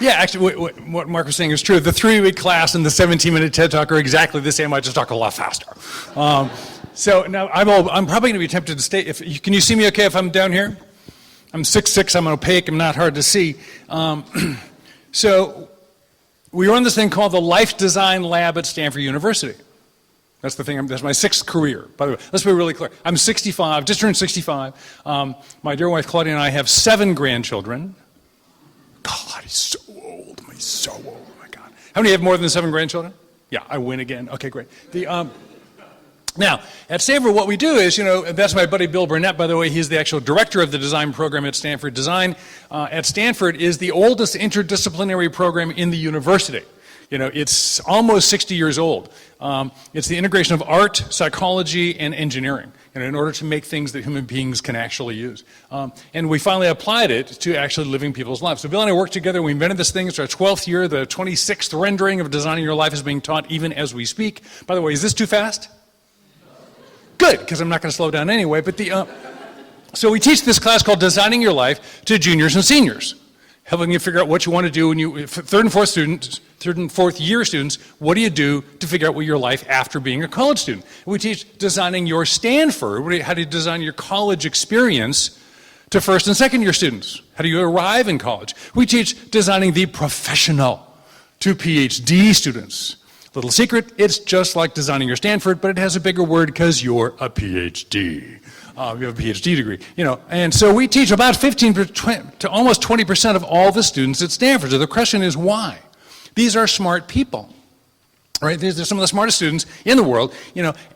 Yeah, actually, what Mark was saying is true. The 3-week class and the 17-minute TED Talk are exactly the same. I just talk a lot faster. So now I'm probably going to be tempted to stay. Can you see me okay if I'm down here? I'm 6'6", I'm opaque, I'm not hard to see. So we run this thing called the Life Design Lab at Stanford University. That's the thing, that's my 6th career, by the way. Let's be really clear. I'm 65, just turned 65. My dear wife Claudia and I have 7 grandchildren. God, he's so old. He's so old, oh my God. How many have more than 7 grandchildren? Yeah, I win again. Okay, great. Now, at Stanford, what we do is, that's my buddy Bill Burnett, by the way. He's the actual director of the design program at Stanford. Design at Stanford is the oldest interdisciplinary program in the university. It's almost 60 years old. It's the integration of art, psychology, and engineering, in order to make things that human beings can actually use. And we finally applied it to actually living people's lives. So Bill and I worked together. We invented this thing. It's our 12th year. The 26th rendering of Designing Your Life is being taught even as we speak. By the way, is this too fast? Good, because I'm not going to slow down anyway. But so we teach this class called Designing Your Life to juniors and seniors, helping you figure out what you want to do when you, third and fourth year students, what do you do to figure out what your life after being a college student? We teach designing your Stanford, how do you design your college experience to first and second year students? How do you arrive in college? We teach designing the professional to PhD students. Little secret, it's just like designing your Stanford, but it has a bigger word because you're a PhD. You have a PhD degree, And so we teach about 15 to almost 20% of all the students at Stanford. So the question is why? These are smart people, right? They're some of the smartest students in the world,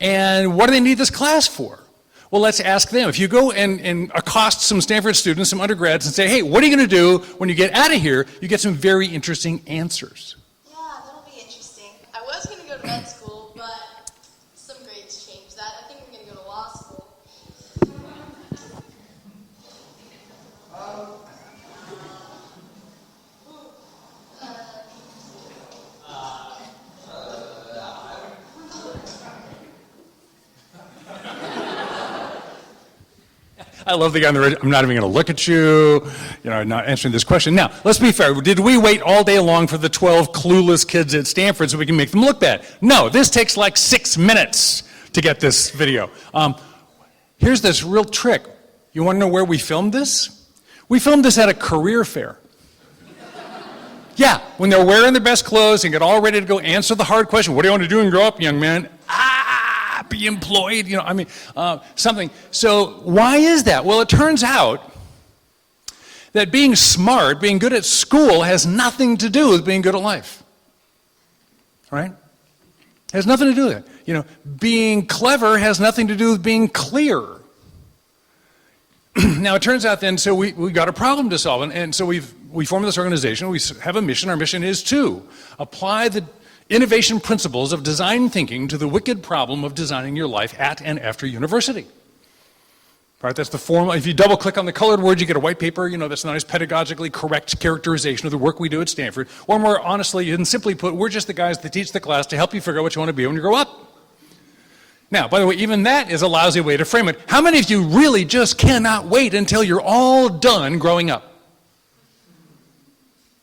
and what do they need this class for? Well, let's ask them. If you go and accost some Stanford students, some undergrads, and say, hey, what are you going to do when you get out of here? You get some very interesting answers. I was going to go to med school, but some grades changed that. I think I'm going to go to law school. I love the guy on the radio. I'm not even going to look at you, not answering this question. Now, let's be fair. Did we wait all day long for the 12 clueless kids at Stanford so we can make them look bad? No, this takes like 6 minutes to get this video. Here's this real trick. You want to know where we filmed this? We filmed this at a career fair. Yeah, when they're wearing their best clothes and get all ready to go answer the hard question. What do you want to do when you grow up, young man? Be employed, something. So why is that? Well, it turns out that being smart, being good at school has nothing to do with being good at life. Right? It has nothing to do with it. Being clever has nothing to do with being clear. Now, it turns out then, so we got a problem to solve, and so we formed this organization. We have a mission. Our mission is to apply the innovation principles of design thinking to the wicked problem of designing your life at and after university. Right, that's the formula. If you double click on the colored word, you get a white paper, that's a nice pedagogically correct characterization of the work we do at Stanford. Or more honestly and simply put, we're just the guys that teach the class to help you figure out what you want to be when you grow up. Now, by the way, even that is a lousy way to frame it. How many of you really just cannot wait until you're all done growing up?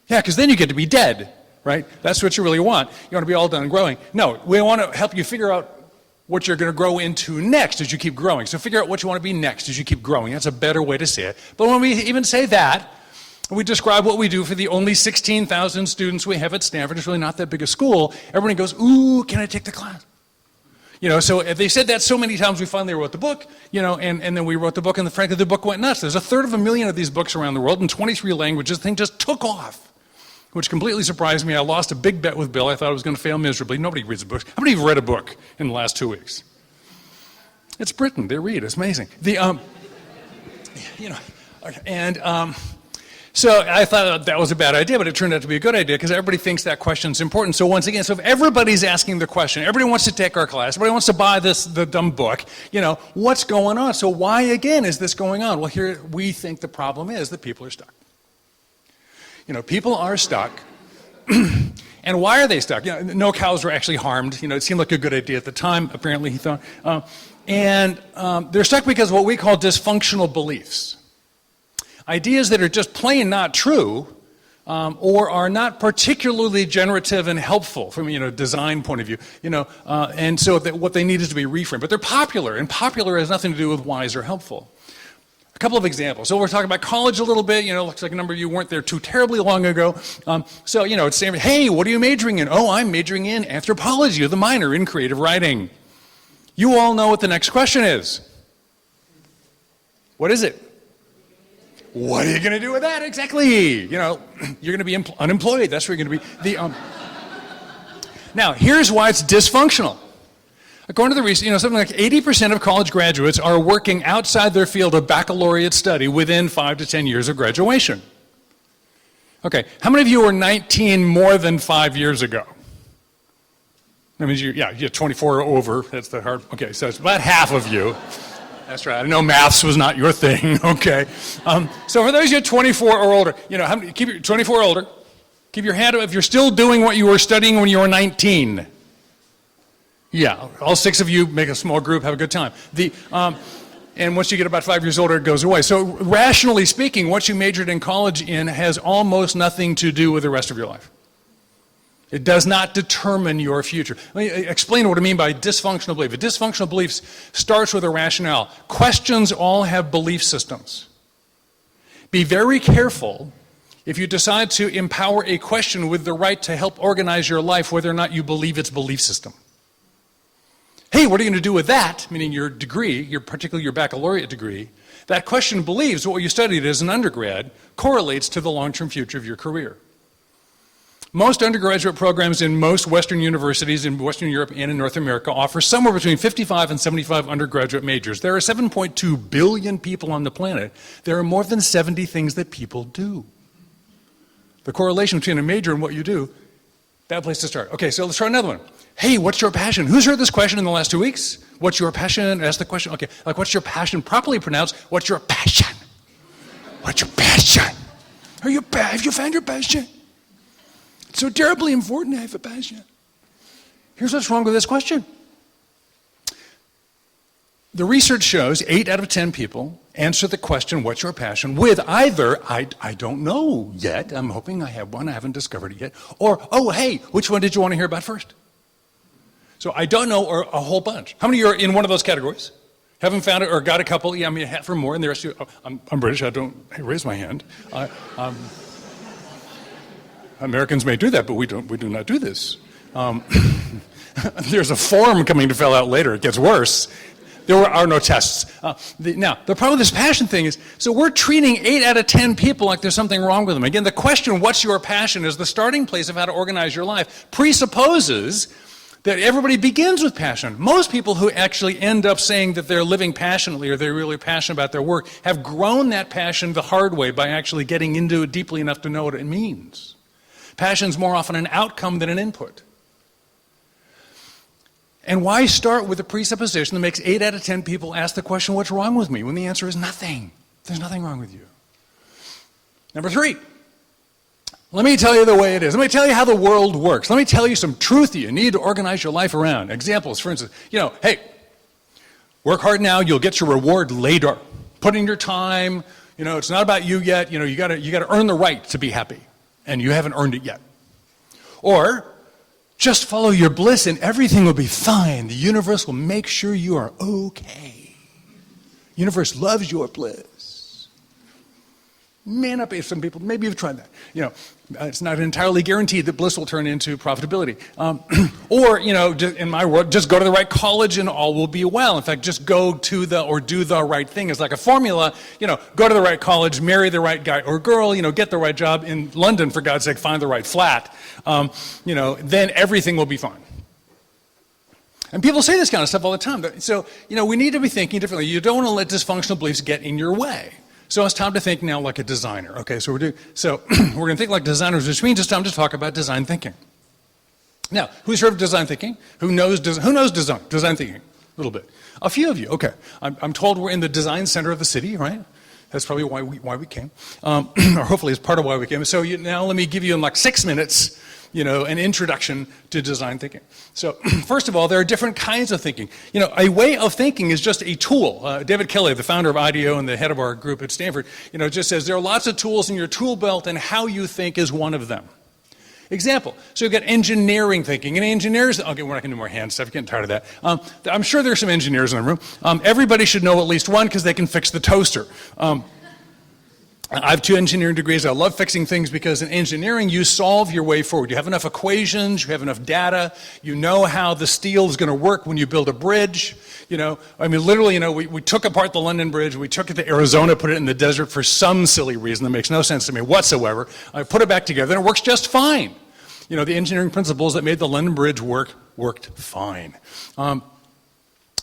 Yeah, because then you get to be dead. Right? That's what you really want. You want to be all done growing. No, we want to help you figure out what you're going to grow into next as you keep growing. So figure out what you want to be next as you keep growing. That's a better way to say it. But when we even say that, we describe what we do for the only 16,000 students we have at Stanford. It's really not that big a school. Everybody goes, ooh, can I take the class? So if they said that so many times, we finally wrote the book, and then we wrote the book, and frankly, the book went nuts. There's 1/3 of these books around the world in 23 languages. The thing just took off, which completely surprised me. I lost a big bet with Bill. I thought I was going to fail miserably. Nobody reads a book. How many of you read a book in the last 2 weeks? It's Britain. They read. It's amazing. So I thought that was a bad idea, but it turned out to be a good idea because everybody thinks that question's important. So once again, so if everybody's asking the question, everybody wants to take our class, everybody wants to buy the dumb book, what's going on? So why, again, is this going on? Well, here we think the problem is that people are stuck. People are stuck. And why are they stuck? No cows were actually harmed. It seemed like a good idea at the time, apparently, he thought. They're stuck because of what we call dysfunctional beliefs. Ideas that are just plain not true, or are not particularly generative and helpful from a design point of view, and so what they need is to be reframed. But they're popular, and popular has nothing to do with wise or helpful. A couple of examples. So we're talking about college a little bit. Looks like a number of you weren't there too terribly long ago. It's saying, hey, what are you majoring in? Oh, I'm majoring in anthropology with a minor in creative writing. You all know what the next question is. What is it? What are you going to do with that? Exactly. You're going to be unemployed. That's where you're going to be. Now, here's why it's dysfunctional. According to the research, something like 80% of college graduates are working outside their field of baccalaureate study within 5 to 10 years of graduation. Okay, how many of you were 19 more than 5 years ago? That means you're 24 or over. That's the hard. Okay, so it's about half of you. That's right. I know maths was not your thing. Okay, so for those of you 24 or older, keep your 24 or older. Keep your hand up if you're still doing what you were studying when you were 19. Yeah, all 6 of you make a small group, have a good time. And once you get about 5 years older, it goes away. So rationally speaking, what you majored in college in has almost nothing to do with the rest of your life. It does not determine your future. Let me explain what I mean by dysfunctional belief. A dysfunctional belief starts with a rationale. Questions all have belief systems. Be very careful if you decide to empower a question with the right to help organize your life, whether or not you believe its belief system. Hey, what are you going to do with that? Meaning your degree, particularly your baccalaureate degree. That question believes what you studied as an undergrad correlates to the long-term future of your career. Most undergraduate programs in most Western universities in Western Europe and in North America offer somewhere between 55 and 75 undergraduate majors. There are 7.2 billion people on the planet. There are more than 70 things that people do. The correlation between a major and what you do, bad place to start. Okay, so let's try another one. Hey, what's your passion? Who's heard this question in the last 2 weeks? What's your passion? Ask the question. Okay, like what's your passion? Properly pronounced, what's your passion? What's your passion? Have you found your passion? It's so terribly important to have a passion. Here's what's wrong with this question. The research shows 8 out of 10 people answer the question, what's your passion, with either, I don't know yet, I'm hoping I have one, I haven't discovered it yet, or, oh, hey, which one did you want to hear about first? So I don't know, or a whole bunch. How many of you are in one of those categories? Haven't found it, or got a couple? Yeah, I mean, half or more, and the rest of you, I'm British, I raise my hand. Americans may do that, but we do not do this. There's a form coming to fill out later, it gets worse. There are no tests. Now, the problem with this passion thing is, so we're treating 8 out of 10 people like there's something wrong with them. Again, the question, what's your passion, is the starting place of how to organize your life, presupposes that everybody begins with passion. Most people who actually end up saying that they're living passionately or they're really passionate about their work have grown that passion the hard way by actually getting into it deeply enough to know what it means. Passion's more often an outcome than an input. And why start with a presupposition that makes 8 out of 10 people ask the question, what's wrong with me? When the answer is nothing. There's nothing wrong with you. Number 3, let me tell you the way it is. Let me tell you how the world works. Let me tell you some truth you need to organize your life around. Examples, for instance, hey, work hard now, you'll get your reward later. Put in your time, it's not about you yet, you gotta earn the right to be happy, and you haven't earned it yet. Or, just follow your bliss and everything will be fine. The universe will make sure you are okay. The universe loves your bliss. Man up, some people, maybe you've tried that. It's not entirely guaranteed that bliss will turn into profitability. Or, in my world, just go to the right college and all will be well. In fact, just go to do the right thing. It's like a formula, go to the right college, marry the right guy or girl, get the right job in London, for God's sake, find the right flat. Then everything will be fine. And people say this kind of stuff all the time. So, we need to be thinking differently. You don't want to let dysfunctional beliefs get in your way. So it's time to think now like a designer. Okay, so we're going to think like designers, which means it's time to talk about design thinking. Now, who's heard of design thinking? Who knows design thinking? A little bit. A few of you. Okay, I'm told we're in the design center of the city, right? That's probably why we came, or hopefully it's part of why we came. So now let me give you in like 6 minutes, an introduction to design thinking. So first of all, there are different kinds of thinking. A way of thinking is just a tool. David Kelly, the founder of IDEO and the head of our group at Stanford, just says there are lots of tools in your tool belt and how you think is one of them. Example, so you've got engineering thinking, and engineers, okay, we're not going to do more hand stuff, I'm getting tired of that. I'm sure there's some engineers in the room. Everybody should know at least one because they can fix the toaster. I have 2 engineering degrees. I love fixing things because in engineering, you solve your way forward. You have enough equations, you have enough data, you know how the steel is going to work when you build a bridge. Literally, we took apart the London Bridge, we took it to Arizona, put it in the desert for some silly reason that makes no sense to me whatsoever. I put it back together and it works just fine. The engineering principles that made the London Bridge worked fine.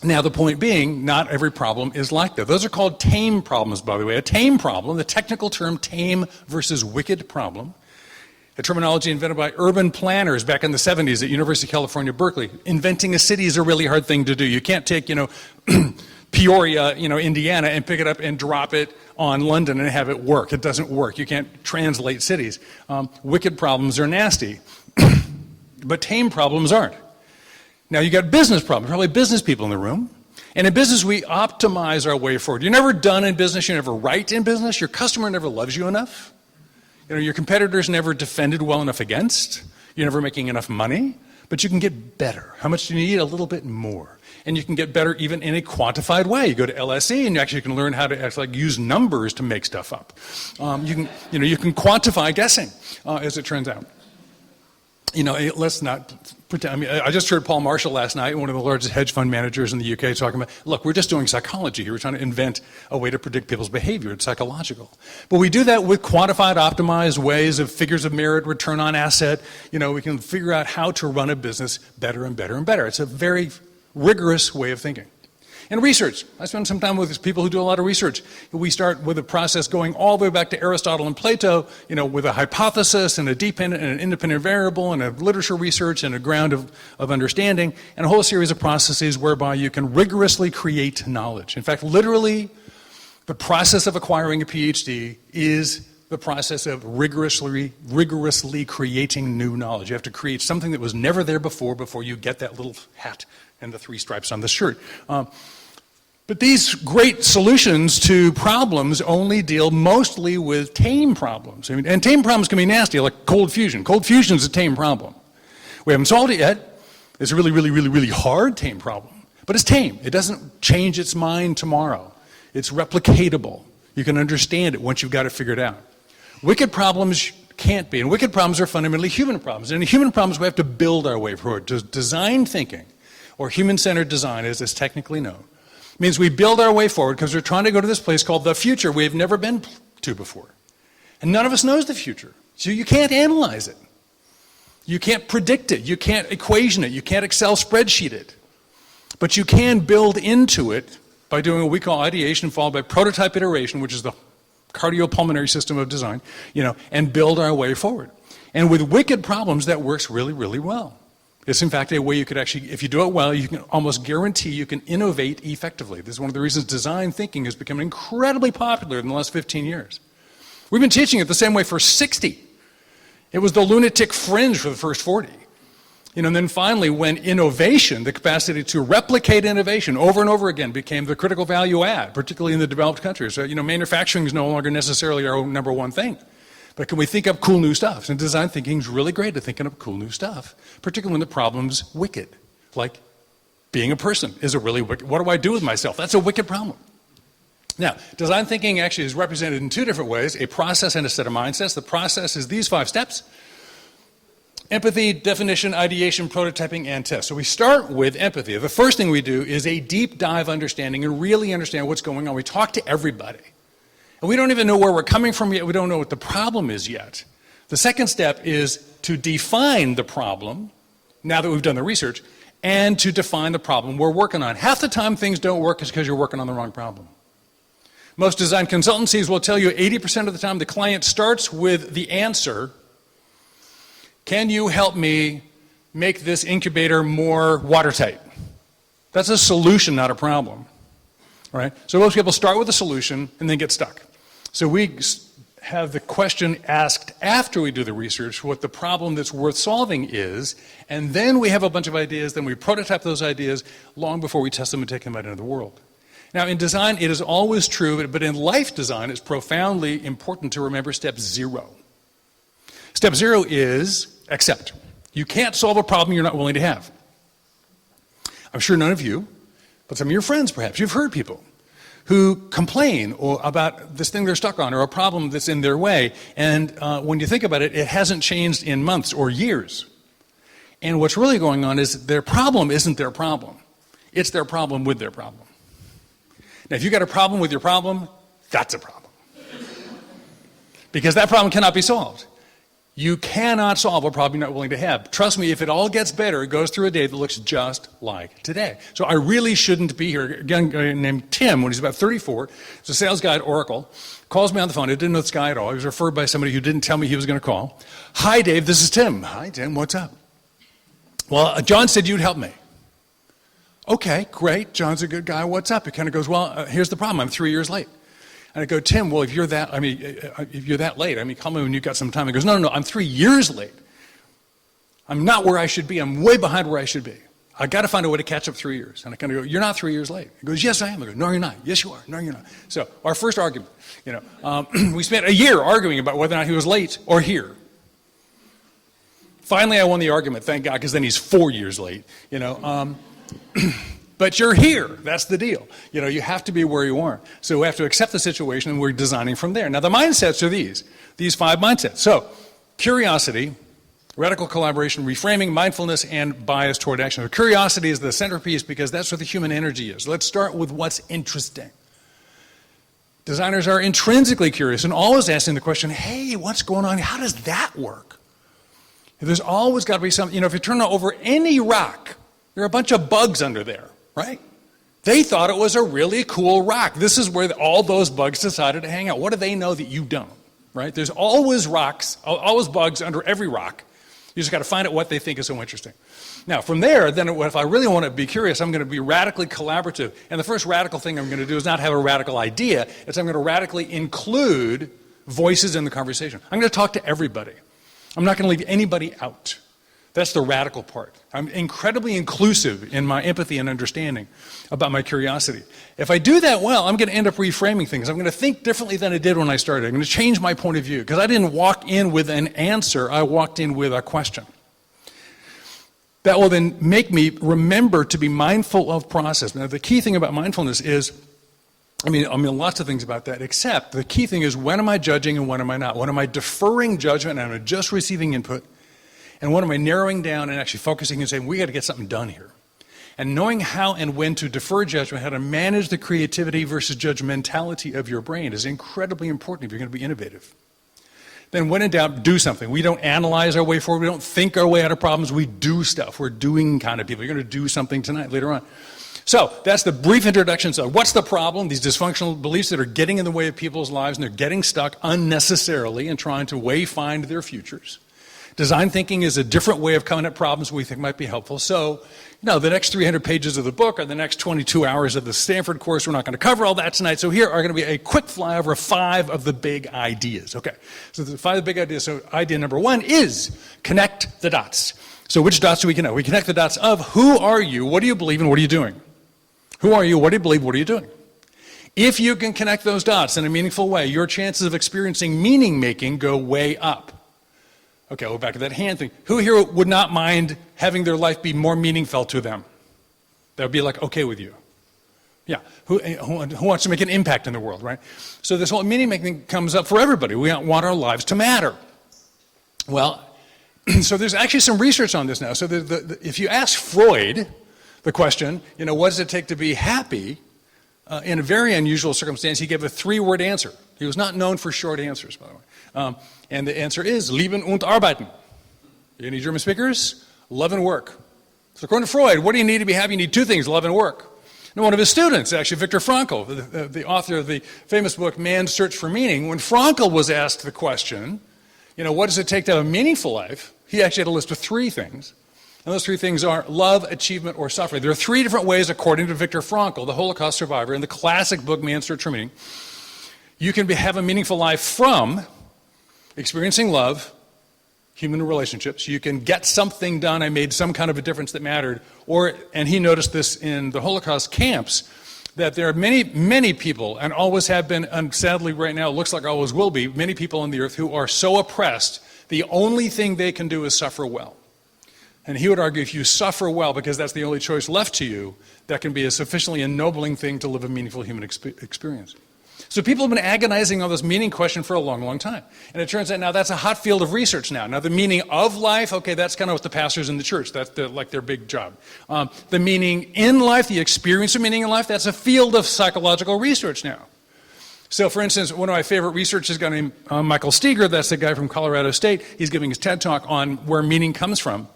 Now, the point being, not every problem is like that. Those are called tame problems, by the way. A tame problem, the technical term tame versus wicked problem, a terminology invented by urban planners back in the 70s at University of California, Berkeley. Inventing a city is a really hard thing to do. You can't take, Peoria, Indiana, and pick it up and drop it on London and have it work. It doesn't work. You can't translate cities. Wicked problems are nasty, but tame problems aren't. Now, you got business problems, probably business people in the room. And in business, we optimize our way forward. You're never done in business. You're never right in business. Your customer never loves you enough. Your competitors never defended well enough against. You're never making enough money. But you can get better. How much do you need? A little bit more. And you can get better even in a quantified way. You go to LSE and you actually can learn how to actually use numbers to make stuff up. You can quantify guessing, as it turns out. Let's not pretend. I just heard Paul Marshall last night, one of the largest hedge fund managers in the UK, talking about, look, we're just doing psychology here. We're trying to invent a way to predict people's behavior. It's psychological. But we do that with quantified, optimized ways of figures of merit, return on asset. We can figure out how to run a business better and better and better. It's a very rigorous way of thinking. And research. I spend some time with people who do a lot of research. We start with a process going all the way back to Aristotle and Plato, with a hypothesis and a dependent and an independent variable and a literature research and a ground of understanding and a whole series of processes whereby you can rigorously create knowledge. In fact, literally, the process of acquiring a PhD is the process of rigorously creating new knowledge. You have to create something that was never there before you get that little hat and the 3 stripes on the shirt. But these great solutions to problems only deal mostly with tame problems. And tame problems can be nasty, like cold fusion. Cold fusion is a tame problem. We haven't solved it yet. It's a really, really, really, really hard tame problem. But it's tame. It doesn't change its mind tomorrow. It's replicatable. You can understand it once you've got it figured out. Wicked problems can't be. And wicked problems are fundamentally human problems. And in human problems, we have to build our way forward. Design thinking, or human-centered design, as it's technically known, means we build our way forward because we're trying to go to this place called the future we've never been to before. And none of us knows the future. So you can't analyze it. You can't predict it. You can't equation it. You can't Excel spreadsheet it. But you can build into it by doing what we call ideation followed by prototype iteration, which is the cardiopulmonary system of design, and build our way forward. And with wicked problems, that works really, really well. It's in fact a way you could actually, if you do it well, you can almost guarantee you can innovate effectively. This is one of the reasons design thinking has become incredibly popular in the last 15 years. We've been teaching it the same way for 60. It was the lunatic fringe for the first 40. And then finally, when innovation, the capacity to replicate innovation over and over again, became the critical value add, particularly in the developed countries. So, manufacturing is no longer necessarily our number one thing. But can we think up cool new stuff? And design thinking is really great at thinking up cool new stuff, particularly when the problem's wicked. Like being a person is a really wicked, what do I do with myself? That's a wicked problem. Now, design thinking actually is represented in 2 different ways, a process and a set of mindsets. The process is these 5 steps: empathy, definition, ideation, prototyping, and test. So we start with empathy. The first thing we do is a deep dive understanding and really understand what's going on. We talk to everybody. And we don't even know where we're coming from yet. We don't know what the problem is yet. The second step is to define the problem, now that we've done the research, and to define the problem we're working on. Half the time things don't work is because you're working on the wrong problem. Most design consultancies will tell you 80% of the time the client starts with the answer, can you help me make this incubator more watertight? That's a solution, not a problem. Right? So most people start with a solution and then get stuck. So we have the question asked after we do the research, what the problem that's worth solving is, and then we have a bunch of ideas, then we prototype those ideas long before we test them and take them out into the world. Now, in design, it is always true, but in life design, it's profoundly important to remember step 0. Step 0 is accept. You can't solve a problem you're not willing to have. I'm sure none of you, but some of your friends perhaps, you've heard people who complain about this thing they're stuck on or a problem that's in their way, and when you think about it, it hasn't changed in months or years. And what's really going on is their problem isn't their problem. It's their problem with their problem. Now, if you've got a problem with your problem, that's a problem. Because that problem cannot be solved. You cannot solve a problem you're not willing to have. Trust me, if it all gets better, it goes through a day that looks just like today. So I really shouldn't be here. A guy named Tim, when he's about 34, he's a sales guy at Oracle, calls me on the phone. I didn't know this guy at all. He was referred by somebody who didn't tell me he was going to call. Hi, Dave, this is Tim. Hi, Tim, what's up? Well, John said you'd help me. Okay, great. John's a good guy. What's up? He kind of goes, well, here's the problem. I'm 3 years late. And I go, Tim, well, if you're that late, call me when you've got some time. He goes, no, I'm 3 years late. I'm not where I should be. I'm way behind where I should be. I got to find a way to catch up 3 years. And I kind of go, you're not 3 years late. He goes, yes, I am. I go, no, you're not. Yes, you are. No, you're not. So our first argument, we spent a year arguing about whether or not he was late or here. Finally, I won the argument, thank God, because then he's 4 years late, But you're here. That's the deal. You have to be where you are. So we have to accept the situation, and we're designing from there. Now, the mindsets are these 5 mindsets. So curiosity, radical collaboration, reframing, mindfulness, and bias toward action. So curiosity is the centerpiece because that's what the human energy is. Let's start with what's interesting. Designers are intrinsically curious and always asking the question, hey, what's going on? How does that work? There's always got to be something. If you turn over any rock, there are a bunch of bugs under there. Right? They thought it was a really cool rock. This is where all those bugs decided to hang out. What do they know that you don't? Right? There's always rocks, always bugs under every rock. You just got to find out what they think is so interesting. Now, from there, then if I really want to be curious, I'm going to be radically collaborative. And the first radical thing I'm going to do is not have a radical idea. It's I'm going to radically include voices in the conversation. I'm going to talk to everybody. I'm not going to leave anybody out. That's the radical part. I'm incredibly inclusive in my empathy and understanding about my curiosity. If I do that well, I'm going to end up reframing things. I'm going to think differently than I did when I started. I'm going to change my point of view because I didn't walk in with an answer. I walked in with a question. That will then make me remember to be mindful of process. Now, the key thing about mindfulness is, lots of things about that, except the key thing is when am I judging and when am I not? When am I deferring judgment and I'm just receiving input? And when am I narrowing down and actually focusing and saying, we got to get something done here? And knowing how and when to defer judgment, how to manage the creativity versus judgmentality of your brain is incredibly important if you're going to be innovative. Then when in doubt, do something. We don't analyze our way forward. We don't think our way out of problems. We do stuff. We're doing kind of people. You're going to do something tonight, later on. So that's the brief introduction. So what's the problem? These dysfunctional beliefs that are getting in the way of people's lives, and they're getting stuck unnecessarily and trying to wayfind their futures. Design thinking is a different way of coming at problems we think might be helpful. So, the next 300 pages of the book or the next 22 hours of the Stanford course, we're not going to cover all that tonight. So here are going to be a quick flyover of 5 of the big ideas. Okay, so the 5 of the big ideas. So idea number 1 is connect the dots. So which dots do we connect? We connect the dots of who are you, what do you believe, and what are you doing? Who are you, what do you believe, what are you doing? If you can connect those dots in a meaningful way, your chances of experiencing meaning making go way up. Okay, we'll go back to that hand thing. Who here would not mind having their life be more meaningful to them? That would be like okay with you. Yeah, who wants to make an impact in the world, right? So this whole meaning making comes up for everybody. We want our lives to matter. Well, so there's actually some research on this now. So if you ask Freud the question, what does it take to be happy? In a very unusual circumstance, he gave a 3-word answer. He was not known for short answers, by the way. And the answer is lieben und arbeiten. Any German speakers? Love and work. So according to Freud, what do you need to be happy? You need 2 things, love and work. And one of his students, actually Viktor Frankl, the author of the famous book Man's Search for Meaning, when Frankl was asked the question, what does it take to have a meaningful life? He actually had a list of 3 things. And those 3 things are love, achievement, or suffering. There are 3 different ways, according to Viktor Frankl, the Holocaust survivor, in the classic book Man's Search for Meaning. You can have a meaningful life from experiencing love, human relationships. You can get something done. I made some kind of a difference that mattered. And he noticed this in the Holocaust camps, that there are many, many people, and always have been, and sadly right now it looks like always will be, many people on the earth who are so oppressed, the only thing they can do is suffer well. And he would argue if you suffer well, because that's the only choice left to you, that can be a sufficiently ennobling thing to live a meaningful human experience. So people have been agonizing on this meaning question for a long, long time. And it turns out now that's a hot field of research now. Now the meaning of life, okay, that's kind of what the pastors in the church, that's like their big job. The meaning in life, the experience of meaning in life, that's a field of psychological research now. So for instance, one of my favorite researchers is a guy named Michael Steger, that's the guy from Colorado State. He's giving his TED Talk on where meaning comes from.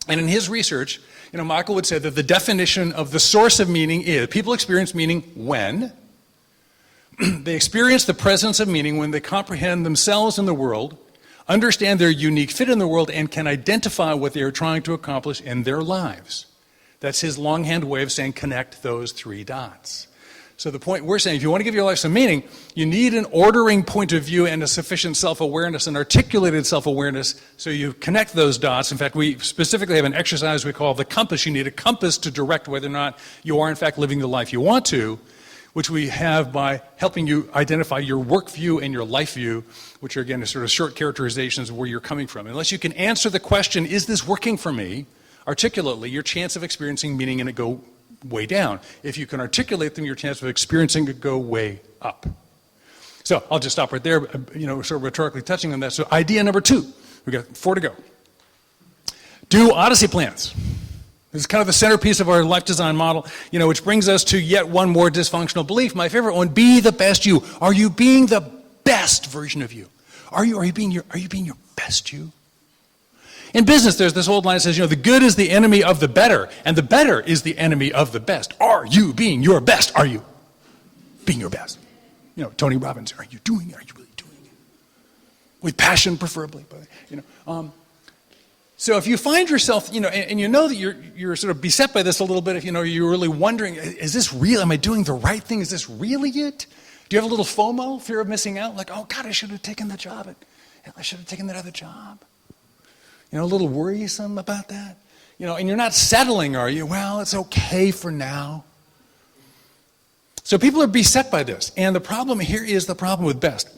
And in his research, Michael would say that the definition of the source of meaning is people experience meaning when they experience the presence of meaning when they comprehend themselves in the world, understand their unique fit in the world, and can identify what they are trying to accomplish in their lives. That's his longhand way of saying connect those three dots. So the point we're saying, if you want to give your life some meaning, you need an ordering point of view and a sufficient self-awareness, an articulated self-awareness, so you connect those dots. In fact, we specifically have an exercise we call the compass. You need a compass to direct whether or not you are in fact living the life you want to, which we have by helping you identify your work view and your life view, which are, again, sort of short characterizations of where you're coming from. Unless you can answer the question, is this working for me, articulately, your chance of experiencing meaning in it go way down. If you can articulate them, your chance of experiencing it go way up. So I'll just stop right there, sort of rhetorically touching on that. So idea number 2, we've got 4 to go. Do Odyssey plans. This is kind of the centerpiece of our life design model, which brings us to yet one more dysfunctional belief. My favorite one: be the best you. Are you being the best version of you? Are you being your best you? In business, there's this old line that says, the good is the enemy of the better, and the better is the enemy of the best. Are you being your best? Are you being your best? Tony Robbins, are you doing it? Are you really doing it? With passion, preferably. But, So if you find yourself, and that you're sort of beset by this a little bit, if you're really wondering, is this real? Am I doing the right thing? Is this really it? Do you have a little FOMO, fear of missing out? Like, oh God, I should have taken the job. I should have taken that other job. A little worrisome about that. And you're not settling, are you? Well, it's okay for now. So people are beset by this. And the problem here is the problem with best.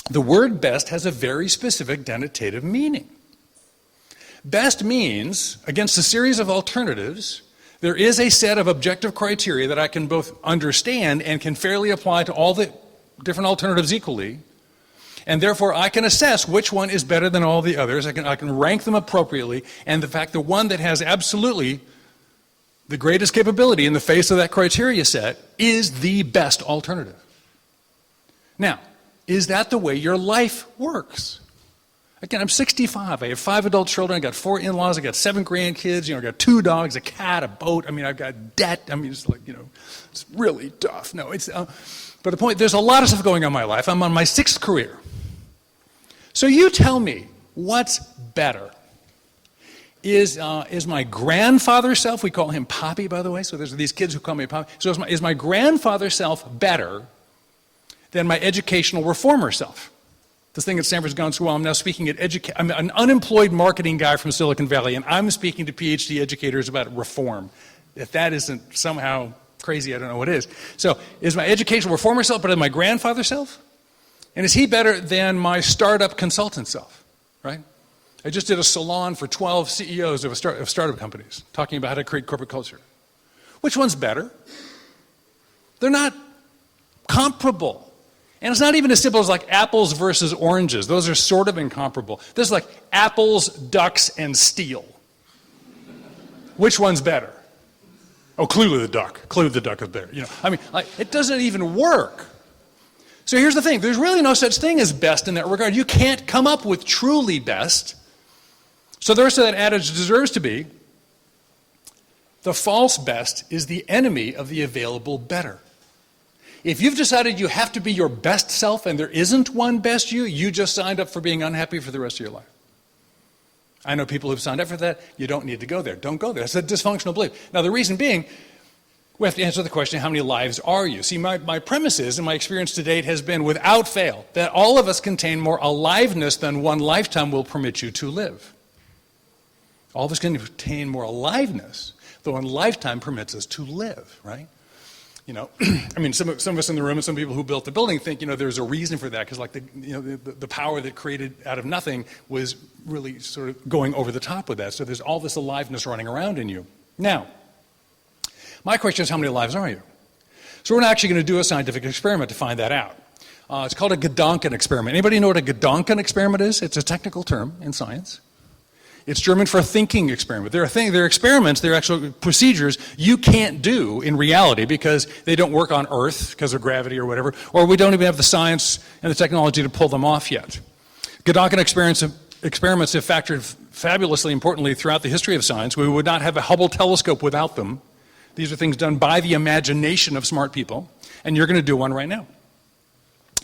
The word best has a very specific denotative meaning. Best means, against a series of alternatives, there is a set of objective criteria that I can both understand and can fairly apply to all the different alternatives equally, and therefore I can assess which one is better than all the others. I can rank them appropriately, and the fact the one that has absolutely the greatest capability in the face of that criteria set is the best alternative. Now, is that the way your life works? Again, I'm 65. I have 5 adult children. I got 4 in-laws. I got 7 grandkids. I got 2 dogs, a cat, a boat. I've got debt. It's like, it's really tough. No, but the point, there's a lot of stuff going on in my life. I'm on my 6th career. So you tell me, what's better? Is my grandfather self, we call him Poppy, by the way, so there's these kids who call me Poppy. So is my grandfather self better than my educational reformer self? This thing at Stanford's gone so well, I'm now speaking at I'm an unemployed marketing guy from Silicon Valley, and I'm speaking to PhD educators about reform. If that isn't somehow crazy, I don't know what is. So is my educational reformer self better than my grandfather self? And is he better than my startup consultant self, right? I just did a salon for 12 CEOs of startup companies, talking about how to create corporate culture. Which one's better? They're not comparable. And it's not even as simple as like apples versus oranges. Those are sort of incomparable. This is like apples, ducks, and steel. Which one's better? Oh, clearly the duck. Clearly the duck is better. It doesn't even work. So here's the thing. There's really no such thing as best in that regard. You can't come up with truly best. So the rest of that adage deserves to be, the false best is the enemy of the available better. If you've decided you have to be your best self and there isn't one best you just signed up for being unhappy for the rest of your life. I know people who've signed up for that. You don't need to go there. Don't go there. It's a dysfunctional belief. Now, the reason being, we have to answer the question, how many lives are you? See, my premise is, and my experience to date has been without fail, that all of us contain more aliveness than one lifetime will permit you to live. All of us contain more aliveness than one lifetime permits us to live, right? You know, I mean, some of us in the room and some people who built the building think, you know, there's a reason for that because, like, the power that created out of nothing was really sort of going over the top with that. So there's all this aliveness running around in you. Now, my question is, how many lives are you? So we're actually going to do a scientific experiment to find that out. It's called a Gedanken experiment. Anybody know what a Gedanken experiment is? It's a technical term in science. It's German for a thinking experiment. There are experiments, there are actual procedures you can't do in reality because they don't work on Earth because of gravity or whatever, or we don't even have the science and the technology to pull them off yet. Gedanken experiments have factored fabulously importantly throughout the history of science. We would not have a Hubble telescope without them. These are things done by the imagination of smart people, and you're going to do one right now.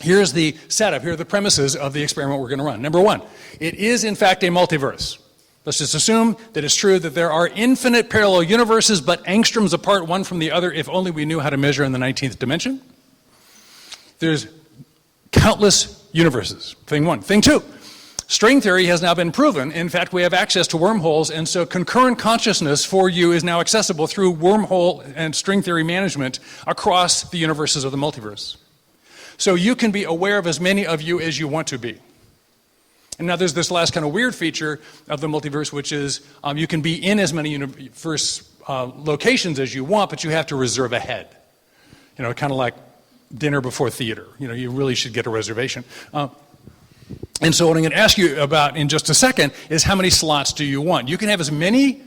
Here's the setup. Here are the premises of the experiment we're going to run. Number one, it is in fact a multiverse. Let's just assume that it's true that there are infinite parallel universes, but angstroms apart one from the other, if only we knew how to measure in the 19th dimension. There's countless universes, thing one. Thing two, string theory has now been proven. In fact, we have access to wormholes, and so concurrent consciousness for you is now accessible through wormhole and string theory management across the universes of the multiverse. So you can be aware of as many of you as you want to be. And now there's this last kind of weird feature of the multiverse, which is you can be in as many universe locations as you want, but you have to reserve ahead. You know, kind of like dinner before theater. You know, you really should get a reservation. And so what I'm going to ask you about in just a second is how many slots do you want? You can have as many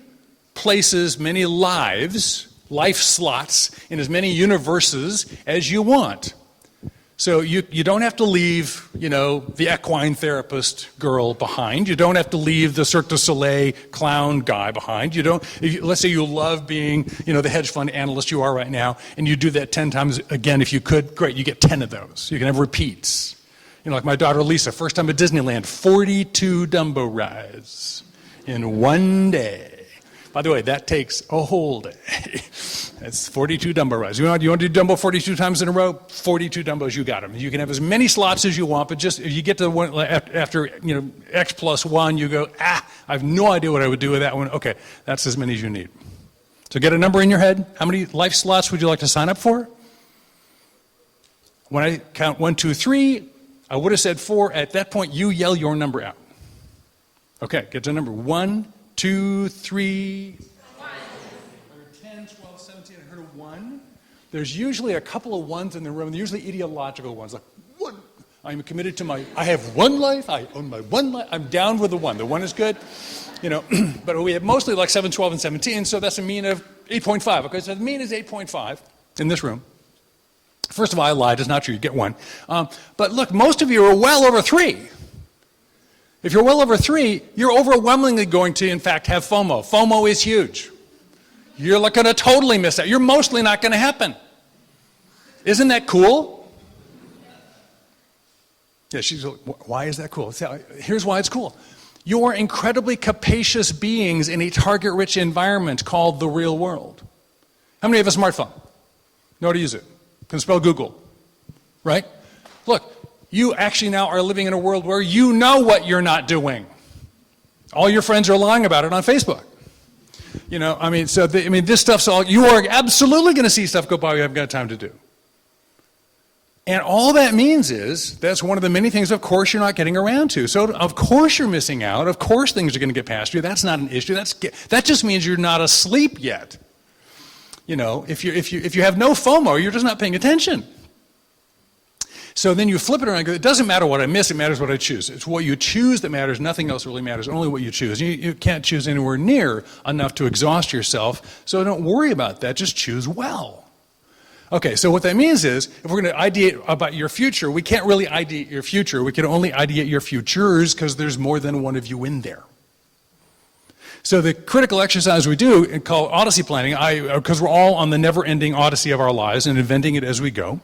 places, many life slots in as many universes as you want. So you don't have to leave, you know, the equine therapist girl behind. You don't have to leave the Cirque du Soleil clown guy behind. Let's say you love being, you know, the hedge fund analyst you are right now, and you do that 10 times again if you could, great, you get 10 of those. You can have repeats. You know, like my daughter Lisa, first time at Disneyland, 42 Dumbo rides in one day. By the way, that takes a whole day. That's 42 Dumbo rides. You want to do Dumbo 42 times in a row? 42 Dumbos, you got them. You can have as many slots as you want, but just if you get to the one after, you know, X plus 1, you go, I have no idea what I would do with that one. Okay, that's as many as you need. So get a number in your head. How many life slots would you like to sign up for? When I count 1, 2, 3, I would have said 4. At that point, you yell your number out. Okay, get to number 1, 2, 3, 10, 12, 17, I heard a 1. There's usually a couple of 1s in the room, they're usually ideological ones, like 1. I'm committed to I have one life, I own my one life, I'm down with the 1. The 1 is good, you know, but we have mostly like 7, 12, and 17, so that's a mean of 8.5. Okay, so the mean is 8.5 in this room. First of all, I lied, it's not true, you get 1. But look, most of you are well over 3. If you're well over 3, you're overwhelmingly going to, in fact, have FOMO. FOMO is huge. You're going to totally miss out. You're mostly not going to happen. Isn't that cool? Yeah, she's like, why is that cool? Here's why it's cool. You're incredibly capacious beings in a target-rich environment called the real world. How many have a smartphone? Know how to use it? Can spell Google, right? Look. You actually now are living in a world where you know what you're not doing. All your friends are lying about it on Facebook. You know, I mean, this stuff's all, you are absolutely going to see stuff go by you haven't got time to do. And all that means is, that's one of the many things, of course, you're not getting around to. So, of course, you're missing out. Of course, things are going to get past you. That's not an issue. That just means you're not asleep yet. You know, if you have no FOMO, you're just not paying attention. So then you flip it around and go, it doesn't matter what I miss, it matters what I choose. It's what you choose that matters, nothing else really matters, only what you choose. You can't choose anywhere near enough to exhaust yourself, so don't worry about that, just choose well. Okay, so what that means is, if we're going to ideate about your future, we can't really ideate your future, we can only ideate your futures because there's more than one of you in there. So the critical exercise we do, and called Odyssey planning, because we're all on the never-ending Odyssey of our lives and inventing it as we go,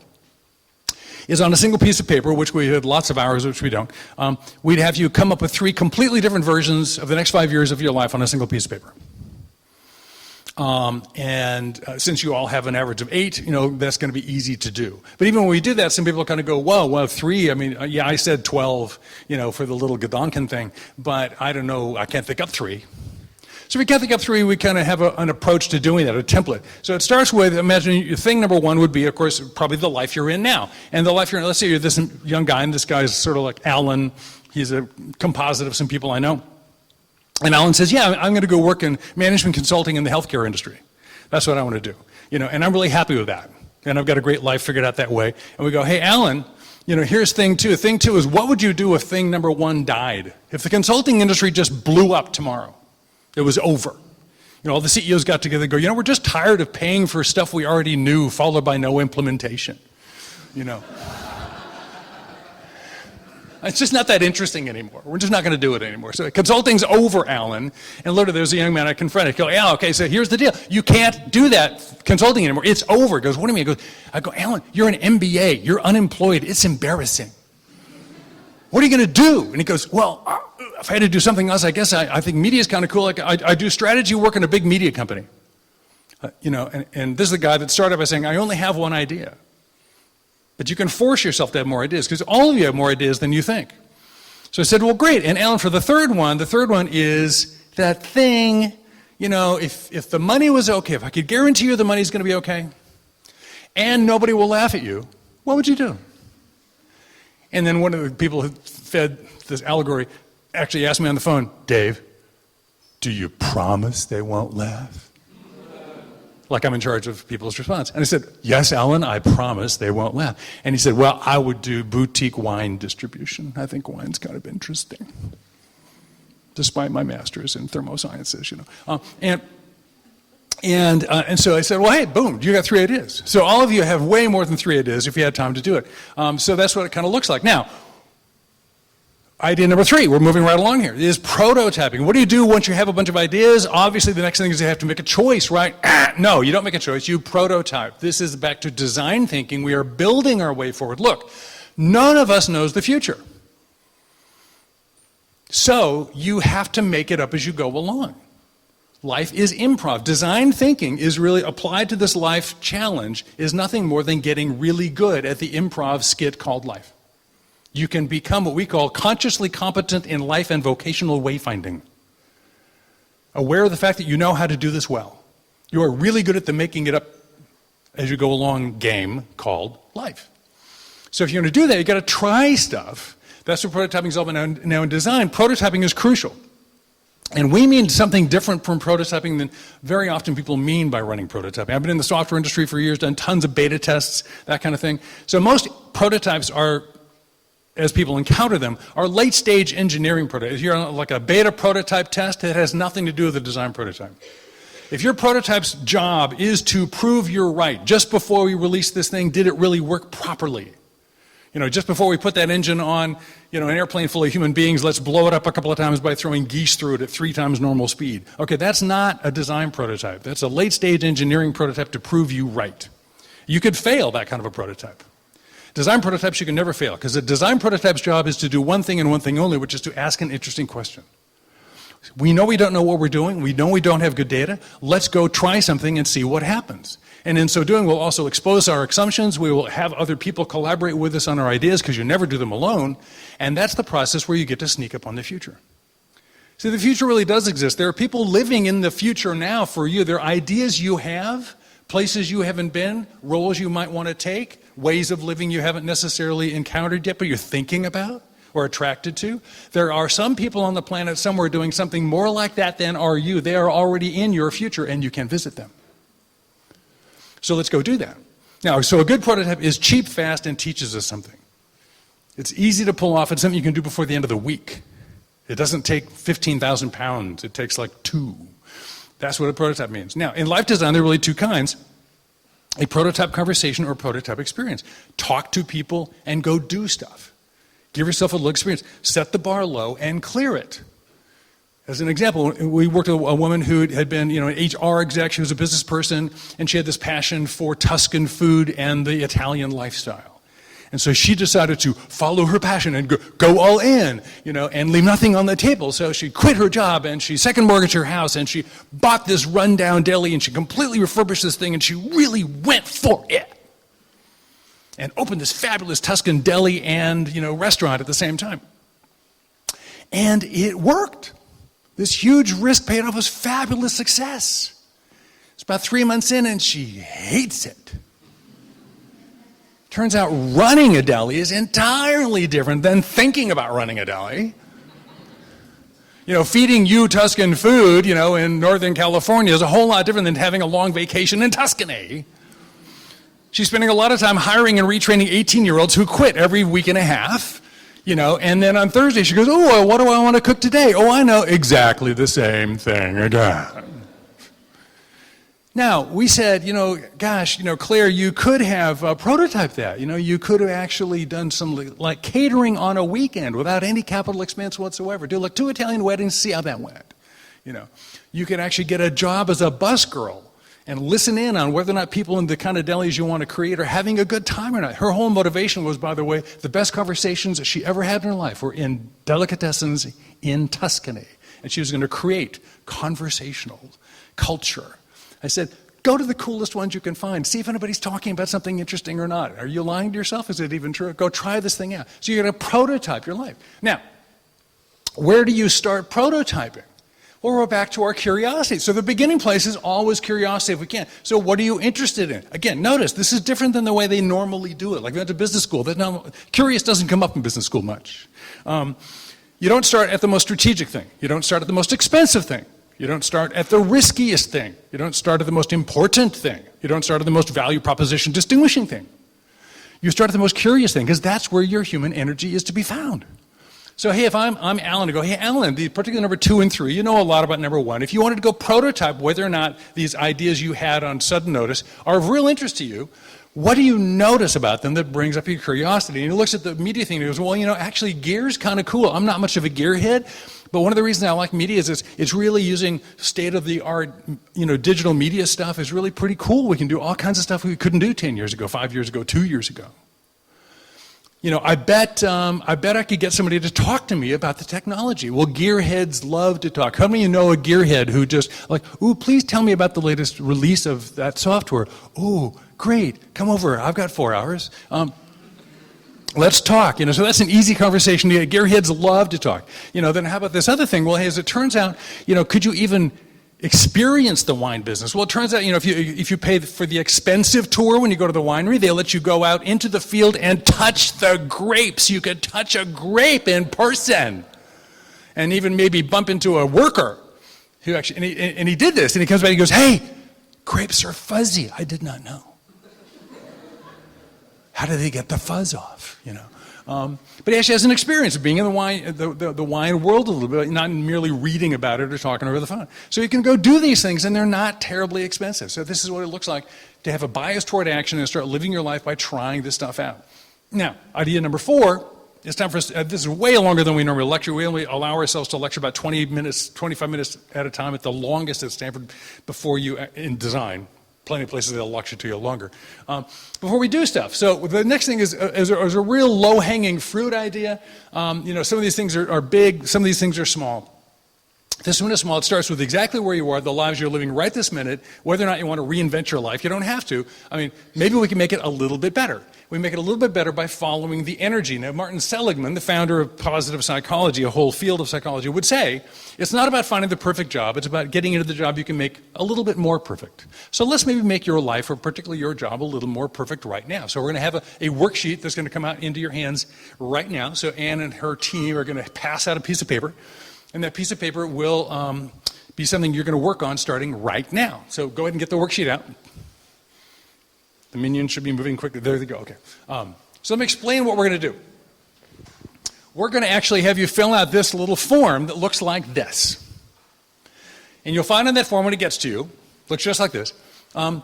is on a single piece of paper, which we had lots of hours, which we don't. We'd have you come up with 3 completely different versions of the next 5 years of your life on a single piece of paper. Since you all have an average of 8, that's going to be easy to do. But even when we do that, some people kind of go, whoa, well, 3, yeah, I said 12, for the little Gedanken thing, but I don't know, I can't think up 3. So if we can't think up 3, we kind of have an approach to doing that, a template. So it starts with, imagine thing number 1 would be, of course, probably the life you're in now. And the life you're in, let's say you're this young guy, and this guy is sort of like Alan. He's a composite of some people I know. And Alan says, yeah, I'm going to go work in management consulting in the healthcare industry. That's what I want to do. And I'm really happy with that. And I've got a great life figured out that way. And we go, hey, Alan, here's thing 2. Thing 2 is, what would you do if thing number 1 died? If the consulting industry just blew up tomorrow, it was over. All the CEOs got together and go, we're just tired of paying for stuff we already knew, followed by no implementation. It's just not that interesting anymore. We're just not going to do it anymore. So consulting's over, Alan. And literally, there's a young man I confronted. He goes, yeah, okay, so here's the deal. You can't do that consulting anymore. It's over. He goes, what do you mean? I go, Alan, you're an MBA. You're unemployed. It's embarrassing. What are you going to do? And he goes, well, if I had to do something else, I guess I think media is kind of cool. Like I do strategy work in a big media company. And this is the guy that started by saying, I only have one idea. But you can force yourself to have more ideas, because all of you have more ideas than you think. So I said, well, great. And Alan, for the third one is that thing, if the money was okay, if I could guarantee you the money's going to be okay, and nobody will laugh at you, what would you do? And then one of the people who fed this allegory actually asked me on the phone, Dave, do you promise they won't laugh? Like I'm in charge of people's response. And I said, yes, Alan, I promise they won't laugh. And he said, well, I would do boutique wine distribution. I think wine's kind of interesting, despite my master's in thermosciences, And so I said, well, hey, boom, you got 3 ideas. So all of you have way more than 3 ideas if you had time to do it. So that's what it kind of looks like. Now, idea number 3, we're moving right along here, is prototyping. What do you do once you have a bunch of ideas? Obviously, the next thing is you have to make a choice, right? No, you don't make a choice, you prototype. This is back to design thinking. We are building our way forward. Look, none of us knows the future. So you have to make it up as you go along. Life is improv. Design thinking is really applied to this life challenge, is nothing more than getting really good at the improv skit called life. You can become what we call consciously competent in life and vocational wayfinding. Aware of the fact that you know how to do this well. You are really good at the making it up as you go along game called life. So if you're going to do that, you've got to try stuff. That's what prototyping is all about. Now in design, prototyping is crucial. And we mean something different from prototyping than very often people mean by running prototyping. I've been in the software industry for years, done tons of beta tests, that kind of thing. So most prototypes are, as people encounter them, are late-stage engineering prototypes. You're on like a beta prototype test that has nothing to do with the design prototype. If your prototype's job is to prove you're right, just before we release this thing, did it really work properly? Just before we put that engine on, an airplane full of human beings, let's blow it up a couple of times by throwing geese through it at 3 times normal speed. Okay, that's not a design prototype. That's a late-stage engineering prototype to prove you right. You could fail that kind of a prototype. Design prototypes you can never fail, because a design prototype's job is to do one thing and one thing only, which is to ask an interesting question. We know we don't know what we're doing. We know we don't have good data. Let's go try something and see what happens. And in so doing, we'll also expose our assumptions. We will have other people collaborate with us on our ideas, because you never do them alone. And that's the process where you get to sneak up on the future. See, the future really does exist. There are people living in the future now for you. There are ideas you have, places you haven't been, roles you might want to take, ways of living you haven't necessarily encountered yet, but you're thinking about or attracted to. There are some people on the planet somewhere doing something more like that than are you. They are already in your future, and you can visit them. So let's go do that. Now, so a good prototype is cheap, fast, and teaches us something. It's easy to pull off. It's something you can do before the end of the week. It doesn't take 15,000 pounds. It takes like 2. That's what a prototype means. Now, in life design, there are really 2 kinds. A prototype conversation or a prototype experience. Talk to people and go do stuff. Give yourself a little experience. Set the bar low and clear it. As an example, we worked with a woman who had been, an HR exec. She was a business person, and she had this passion for Tuscan food and the Italian lifestyle. And so she decided to follow her passion and go all in, and leave nothing on the table. So she quit her job and she second mortgaged her house and she bought this rundown deli and she completely refurbished this thing and she really went for it. And opened this fabulous Tuscan deli and, restaurant at the same time. And it worked. This huge risk paid off, was fabulous success. It's about 3 months in and she hates it. Turns out running a deli is entirely different than thinking about running a deli. Feeding you Tuscan food, in Northern California is a whole lot different than having a long vacation in Tuscany. She's spending a lot of time hiring and retraining 18-year-olds who quit every week and a half, and then on Thursday she goes, oh, what do I want to cook today? Oh, I know, exactly the same thing again. Now, we said, Claire, you could have prototyped that. You could have actually done some like catering on a weekend without any capital expense whatsoever. Do like 2 Italian weddings, see how that went. You could actually get a job as a busgirl and listen in on whether or not people in the kind of delis you want to create are having a good time or not. Her whole motivation was, by the way, the best conversations that she ever had in her life were in delicatessens in Tuscany. And she was going to create conversational culture. I said, go to the coolest ones you can find. See if anybody's talking about something interesting or not. Are you lying to yourself? Is it even true? Go try this thing out. So you're going to prototype your life. Now, where do you start prototyping? Well, we're back to our curiosity. So the beginning place is always curiosity if we can. So what are you interested in? Again, notice, this is different than the way they normally do it. Like we went to business school. Curious doesn't come up in business school much. You don't start at the most strategic thing. You don't start at the most expensive thing. You don't start at the riskiest thing. You don't start at the most important thing. You don't start at the most value proposition distinguishing thing. You start at the most curious thing, because that's where your human energy is to be found. So hey, if I'm Alan, I go, hey Alan, particularly number 2 and 3, you know a lot about number 1. If you wanted to go prototype whether or not these ideas you had on sudden notice are of real interest to you, what do you notice about them that brings up your curiosity? And he looks at the media thing and he goes, well, actually gear's kind of cool. I'm not much of a gearhead. But one of the reasons I like media is it's really using state-of-the-art, digital media stuff is really pretty cool. We can do all kinds of stuff we couldn't do 10 years ago, 5 years ago, 2 years ago. I bet I could get somebody to talk to me about the technology. Well, gearheads love to talk. How many of you know a gearhead who just like, ooh, please tell me about the latest release of that software. Ooh, great, come over, I've got 4 hours. Let's talk, so that's an easy conversation to get. Gearheads love to talk. Then how about this other thing? Well, hey, as it turns out, could you even experience the wine business? Well, it turns out, if you pay for the expensive tour when you go to the winery, they let you go out into the field and touch the grapes. You could touch a grape in person. And even maybe bump into a worker who actually, and he did this, and he comes back and he goes, hey, grapes are fuzzy. I did not know. How do they get the fuzz off, But he actually has an experience of being in the wine world a little bit, not merely reading about it or talking over the phone. So you can go do these things, and they're not terribly expensive. So this is what it looks like to have a bias toward action and start living your life by trying this stuff out. Now, idea number 4, it's time for us, this is way longer than we normally lecture. We only allow ourselves to lecture about 20 minutes, 25 minutes at a time at the longest at Stanford before you, in design. Plenty of places they'll lecture to you longer. Before we do stuff, so the next thing is a real low-hanging fruit idea. Some of these things are big, some of these things are small. This one is small. It starts with exactly where you are, the lives you're living right this minute. Whether or not you want to reinvent your life, you don't have to. Maybe we can make it a little bit better. We make it a little bit better by following the energy. Now, Martin Seligman, the founder of positive psychology, a whole field of psychology, would say, it's not about finding the perfect job. It's about getting into the job you can make a little bit more perfect. So let's maybe make your life, or particularly your job, a little more perfect right now. So we're going to have a worksheet that's going to come out into your hands right now. So Anne and her team are going to pass out a piece of paper. And that piece of paper will be something you're going to work on starting right now. So go ahead and get the worksheet out. The minions should be moving quickly. There they go. Okay. So let me explain what we're going to do. We're going to actually have you fill out this little form that looks like this. And you'll find on that form when it gets to you, looks just like this,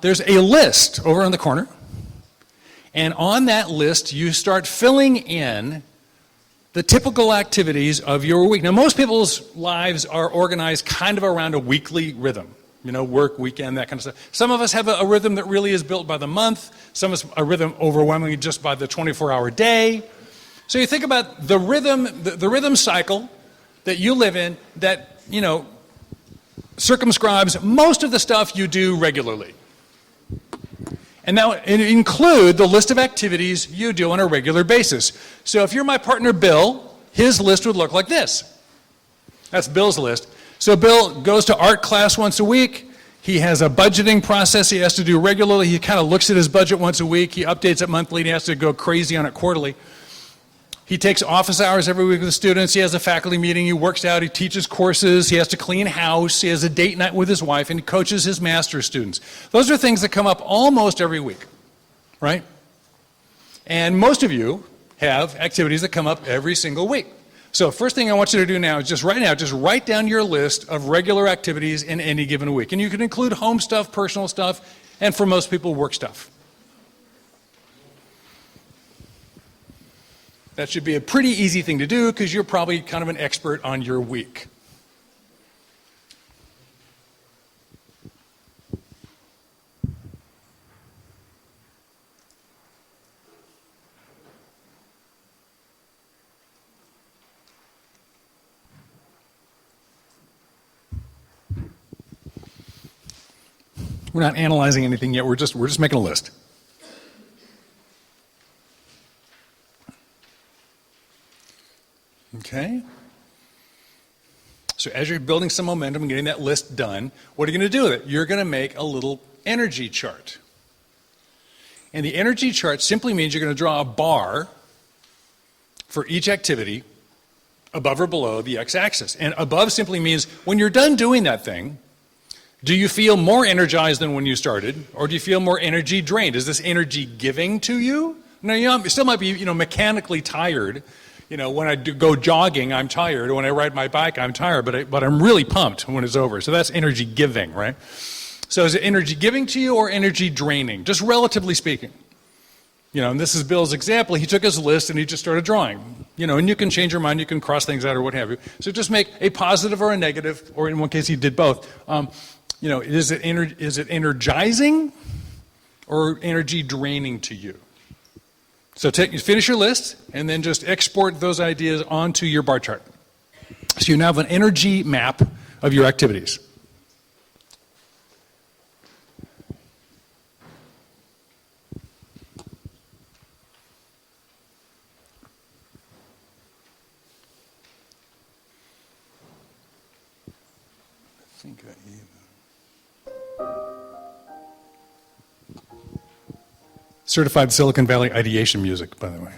there's a list over in the corner. And on that list, you start filling in the typical activities of your week. Now, most people's lives are organized kind of around a weekly rhythm. work, weekend, that kind of stuff. Some of us have a rhythm that really is built by the month. Some of us a rhythm overwhelmingly just by the 24-hour day. So you think about the rhythm cycle that you live in that, circumscribes most of the stuff you do regularly. And now include the list of activities you do on a regular basis. So if you're my partner Bill, his list would look like this. That's Bill's list. So Bill goes to art class once a week. He has a budgeting process he has to do regularly. He kind of looks at his budget once a week. He updates it monthly, and he has to go crazy on it quarterly. He takes office hours every week with the students. He has a faculty meeting. He works out. He teaches courses. He has to clean house. He has a date night with his wife, and he coaches his master's students. Those are things that come up almost every week, right? And most of you have activities that come up every single week. So first thing I want you to do now is just write down your list of regular activities in any given week. And you can include home stuff, personal stuff, and for most people, work stuff. That should be a pretty easy thing to do because you're probably kind of an expert on your week. We're not analyzing anything yet. We're just making a list. Okay? So as you're building some momentum and getting that list done, what are you going to do with it? You're going to make a little energy chart. And the energy chart simply means you're going to draw a bar for each activity above or below the x-axis. And above simply means when you're done doing that thing, do you feel more energized than when you started, or do you feel more energy drained? Is this energy giving to you? No, you still might be, mechanically tired. When I go jogging, I'm tired. When I ride my bike, I'm tired, but I'm really pumped when it's over. So that's energy giving, right? So is it energy giving to you or energy draining? Just relatively speaking. And this is Bill's example. He took his list and he just started drawing. And you can change your mind, you can cross things out or what have you. So just make a positive or a negative, or in one case he did both. Is it energizing or energy draining to you? So finish your list and then just export those ideas onto your bar chart. So you now have an energy map of your activities. Certified Silicon Valley ideation music, by the way.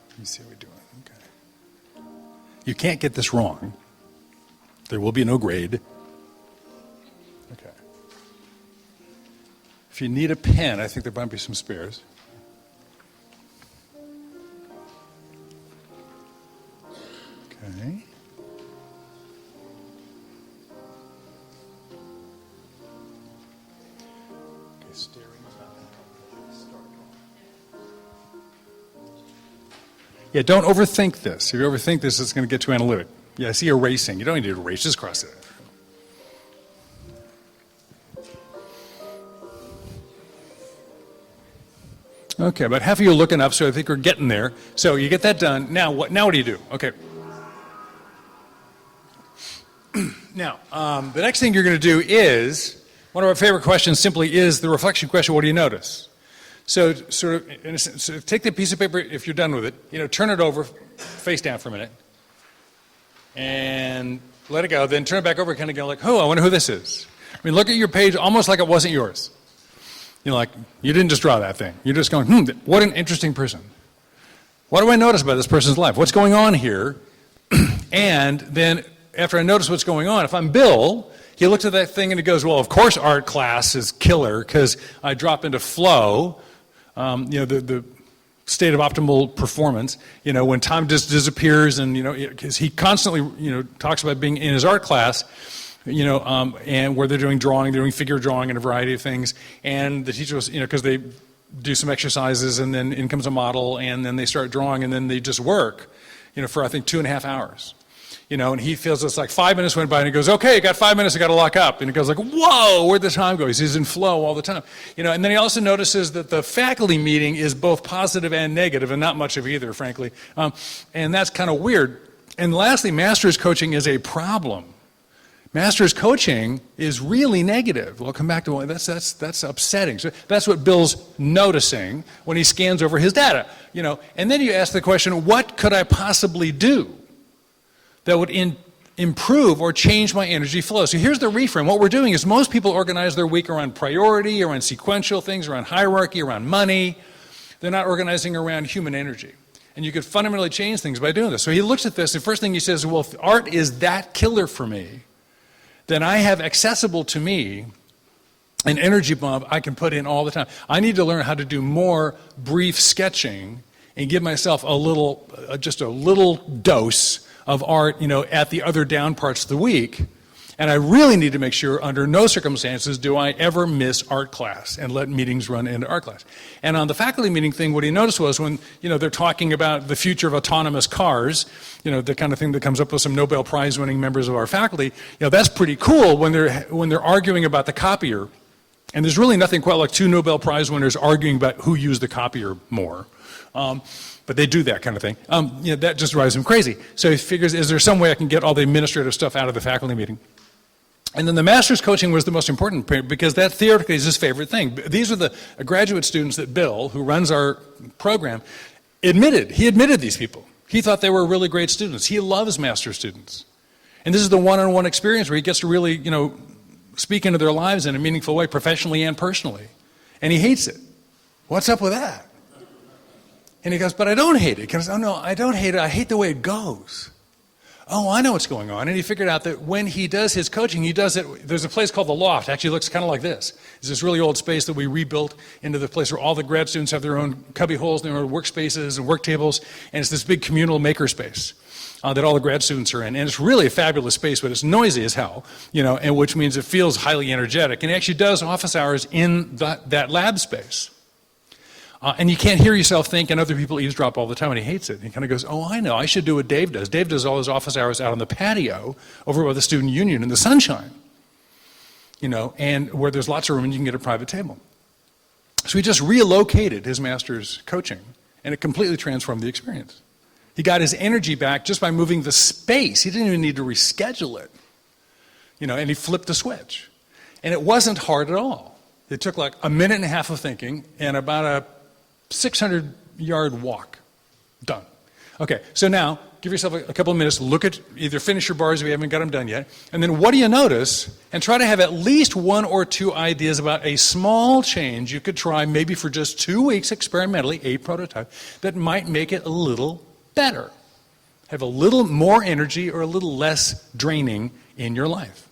Let me see how we're doing. Okay. You can't get this wrong. There will be no grade. Okay. If you need a pen, I think there might be some spares. Okay. Yeah, don't overthink this. If you overthink this, it's going to get too analytic. Yeah, I see erasing. You don't need to erase, just cross it out. Okay, about half of you are looking up, so I think we're getting there. So you get that done. Now what do you do? Okay. Now, the next thing you're going to do is, one of our favorite questions simply is the reflection question, what do you notice? So take the piece of paper, if you're done with it, turn it over, face down for a minute, and let it go. Then turn it back over, kind of go like, oh, I wonder who this is. I mean, look at your page almost like it wasn't yours. Like, you didn't just draw that thing. You're just going, what an interesting person. What do I notice about this person's life? What's going on here? And then after I notice what's going on, if I'm Bill, He looks at that thing and he goes, well, of course art class is killer because I drop into flow, the state of optimal performance, when time just disappears and, because he constantly, talks about being in his art class, and where they're doing drawing, they're doing figure drawing and a variety of things. And the teacher was, because they do some exercises and then in comes a model and then they start drawing and then they just work, for I think 2.5 hours. And he feels it's like 5 minutes went by and he goes, okay, you got 5 minutes, I got to lock up. And he goes like, whoa, where'd the time go? He's in flow all the time. And then he also notices that the faculty meeting is both positive and negative and not much of either, frankly. And that's kind of weird. And lastly, master's coaching is a problem. Master's coaching is really negative. We'll come back to one. That's upsetting. So that's what Bill's noticing when he scans over his data. And then you ask the question, what could I possibly do that would improve or change my energy flow? So here's the reframe. What we're doing is most people organize their week around priority, around sequential things, around hierarchy, around money. They're not organizing around human energy. And you could fundamentally change things by doing this. So he looks at this, and the first thing he says, well, if art is that killer for me, then I have accessible to me an energy bump I can put in all the time. I need to learn how to do more brief sketching and give myself just a little dose of art, at the other down parts of the week. And I really need to make sure under no circumstances do I ever miss art class and let meetings run into art class. And on the faculty meeting thing, what he noticed was when, they're talking about the future of autonomous cars, the kind of thing that comes up with some Nobel Prize winning members of our faculty, that's pretty cool when they're arguing about the copier. And there's really nothing quite like two Nobel Prize winners arguing about who used the copier more. But they do that kind of thing. That just drives him crazy. So he figures, is there some way I can get all the administrative stuff out of the faculty meeting? And then the master's coaching was the most important part because that theoretically is his favorite thing. These are the graduate students that Bill, who runs our program, admitted. He admitted these people. He thought they were really great students. He loves master's students. And this is the one-on-one experience where he gets to really, speak into their lives in a meaningful way, professionally and personally. And he hates it. What's up with that? And he goes, but I don't hate it. He goes, oh no, I don't hate it. I hate the way it goes. Oh, I know what's going on. And he figured out that when he does his coaching, he does it, there's a place called the Loft. Actually, it looks kind of like this. It's this really old space that we rebuilt into the place where all the grad students have their own cubby holes, their own workspaces and work tables. And it's this big communal makerspace that all the grad students are in. And it's really a fabulous space, but it's noisy as hell, and which means it feels highly energetic. And he actually does office hours in that lab space. And you can't hear yourself think, and other people eavesdrop all the time, and he hates it. He kind of goes, oh, I know, I should do what Dave does. Dave does all his office hours out on the patio over by the student union in the sunshine, and where there's lots of room and you can get a private table. So he just relocated his master's coaching, and it completely transformed the experience. He got his energy back just by moving the space. He didn't even need to reschedule it, and he flipped the switch. And it wasn't hard at all. It took like a minute and a half of thinking and about a 600-yard walk. Done. Okay, so now give yourself a couple of minutes, look at, either finish your bars if you haven't got them done yet, and then what do you notice? And try to have at least one or two ideas about a small change you could try maybe for just 2 weeks experimentally, a prototype, that might make it a little better. Have a little more energy or a little less draining in your life.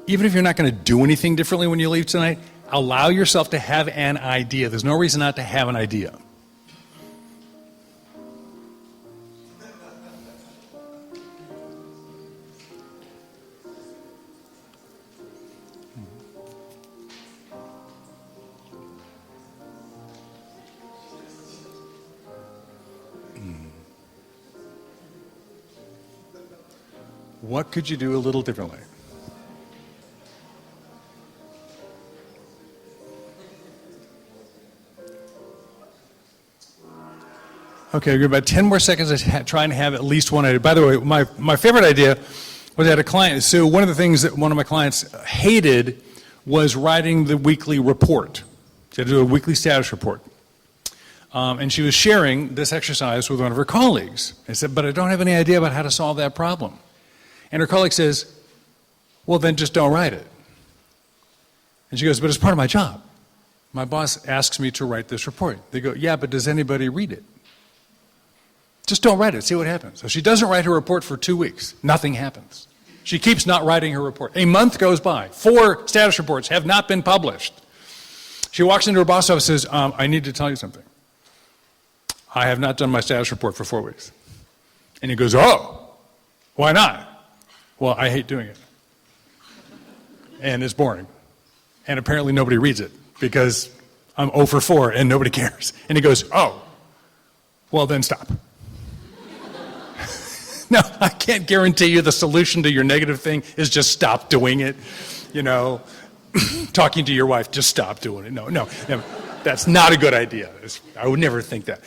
Even if you're not going to do anything differently when you leave tonight, allow yourself to have an idea. There's no reason not to have an idea. What could you do a little differently? Okay, we've got about 10 more seconds to try and have at least one idea. By the way, my favorite idea was I had a client. So one of the things that one of my clients hated was writing the weekly report. She had to do a weekly status report. And she was sharing this exercise with one of her colleagues. I said, but I don't have any idea about how to solve that problem. And her colleague says, well, then just don't write it. And she goes, but it's part of my job. My boss asks me to write this report. They go, yeah, but does anybody read it? Just don't write it, see what happens. So she doesn't write her report for 2 weeks. Nothing happens. She keeps not writing her report. A month goes by. 4 status reports have not been published. She walks into her boss's office and says, I need to tell you something. I have not done my status report for 4 weeks. And he goes, oh, why not? Well, I hate doing it. And it's boring. And apparently nobody reads it because I'm 0 for 4 and nobody cares. And he goes, oh, well then stop. No, I can't guarantee you the solution to your negative thing is just stop doing it. You know, talking to your wife, just stop doing it. No, that's not a good idea. I would never think that.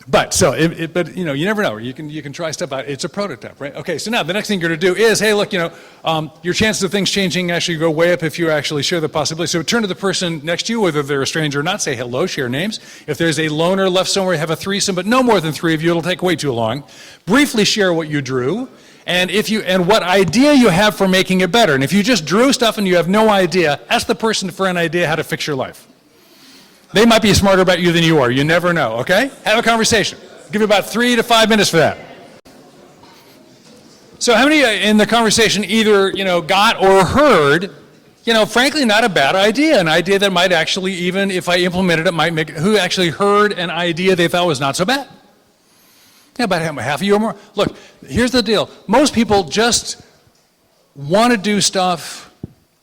But you know, you never know. You can try stuff out. It's a prototype, right? Okay, so now the next thing you're going to do is, hey, look, you know, your chances of things changing actually go way up if you actually share the possibility. So turn to the person next to you, whether they're a stranger or not, say hello, share names. If there's a loner left somewhere, have a threesome, but no more than 3 of you, it'll take way too long. Briefly share what you drew, and what idea you have for making it better. And if you just drew stuff and you have no idea, ask the person for an idea how to fix your life. They might be smarter about you than you are. You never know, okay? Have a conversation. Give you about 3 to 5 minutes for that. So how many in the conversation either, you know, got or heard, you know, frankly, not a bad idea, an idea that might actually, even if I implemented it, might make it, who actually heard an idea they thought was not so bad? Yeah, about half of you or more. Look, here's the deal. Most people just want to do stuff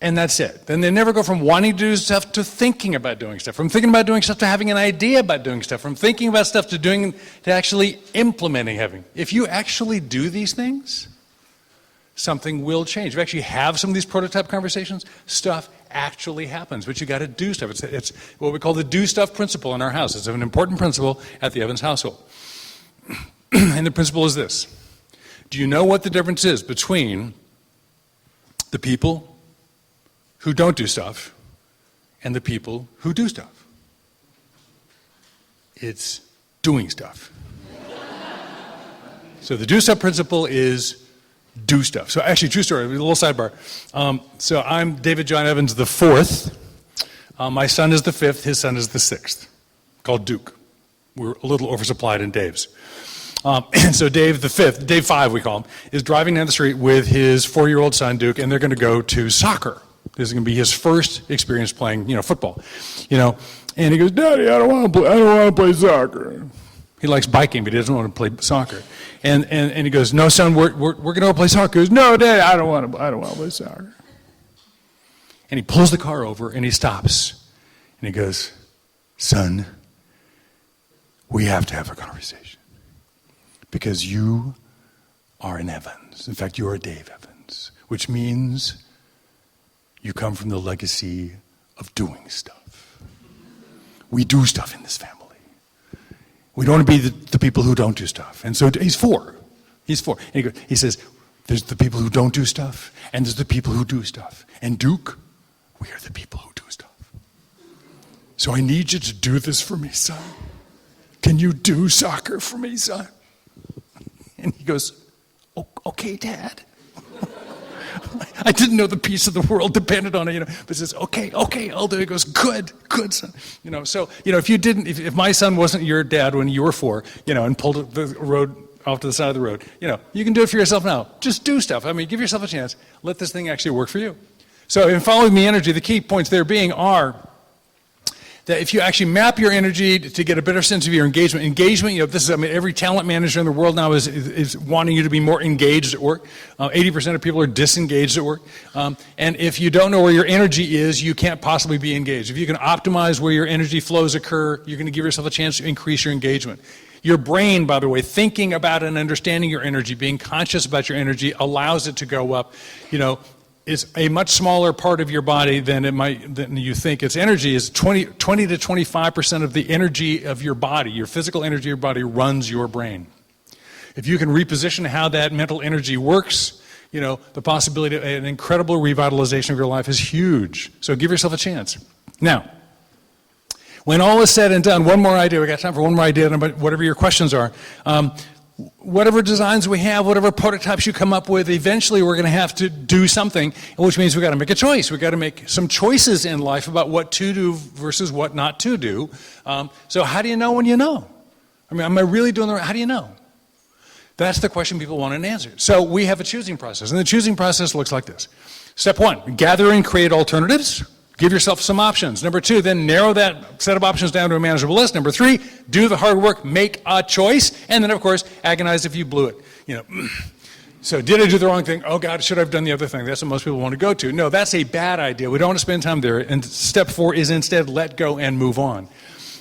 and that's it. Then they never go from wanting to do stuff to thinking about doing stuff, from thinking about doing stuff to having an idea about doing stuff, from thinking about stuff to actually implementing having. If you actually do these things, something will change. If you actually have some of these prototype conversations, stuff actually happens, but you got to do stuff. It's what we call the do stuff principle in our house. It's an important principle at the Evans household. And the principle is this. Do you know what the difference is between the people who don't do stuff and the people who do stuff? It's doing stuff. So the do stuff principle is do stuff. So actually, true story, a little sidebar. So I'm David John Evans the 4th. My son is the 5th, his son is the 6th, called Duke. We're a little oversupplied in Daves. And so Dave the 5th, Dave 5 we call him, is driving down the street with his 4-year-old son Duke, and they're going to go to soccer. This is going to be his first experience playing, football, And he goes, Daddy, I don't want to play soccer. He likes biking, but he doesn't want to play soccer. And he goes, no, son, we're going to go play soccer. He goes, no, Daddy, I don't want to play soccer. And he pulls the car over and he stops. And he goes, son, we have to have a conversation. Because you are an Evans. In fact, you're a Dave Evans, which means you come from the legacy of doing stuff. We do stuff in this family. We don't want to be the people who don't do stuff. And so he's 4. He's 4. And he says, there's the people who don't do stuff, and there's the people who do stuff. And Duke, we are the people who do stuff. So I need you to do this for me, son. Can you do soccer for me, son? And he goes, okay, Dad. I didn't know the peace of the world depended on it, but says, okay, I'll do it. He goes, good, son. So, if my son wasn't your dad when you were 4, and pulled the road off to the side of the road, you can do it for yourself now. Just do stuff. Give yourself a chance. Let this thing actually work for you. So in following the energy, the key points there being are that if you actually map your energy to get a better sense of your engagement, every talent manager in the world now is wanting you to be more engaged at work. 80% of people are disengaged at work. And if you don't know where your energy is, you can't possibly be engaged. If you can optimize where your energy flows occur, you're going to give yourself a chance to increase your engagement. Your brain, by the way, thinking about and understanding your energy, being conscious about your energy, allows it to go up. is a much smaller part of your body than you think. Its energy is 20 to 25% of the energy of your body, your physical energy of your body runs your brain. If you can reposition how that mental energy works, the possibility of an incredible revitalization of your life is huge. So give yourself a chance. Now, when all is said and done, one more idea. We got time for one more idea, whatever your questions are. Whatever designs we have, whatever prototypes you come up with, eventually we're going to have to do something, which means we've got to make a choice. We've got to make some choices in life about what to do versus what not to do. So how do you know when you know? I mean, am I really doing the right? How do you know? That's the question people want an answer. So we have a choosing process, and the choosing process looks like this. Step 1, gather and create alternatives. Give yourself some options. Number 2, then narrow that set of options down to a manageable list. Number 3, do the hard work, make a choice. And then, of course, agonize if you blew it. So did I do the wrong thing? Oh, God, should I have done the other thing? That's what most people want to go to. No, that's a bad idea. We don't want to spend time there. And step 4 is instead let go and move on.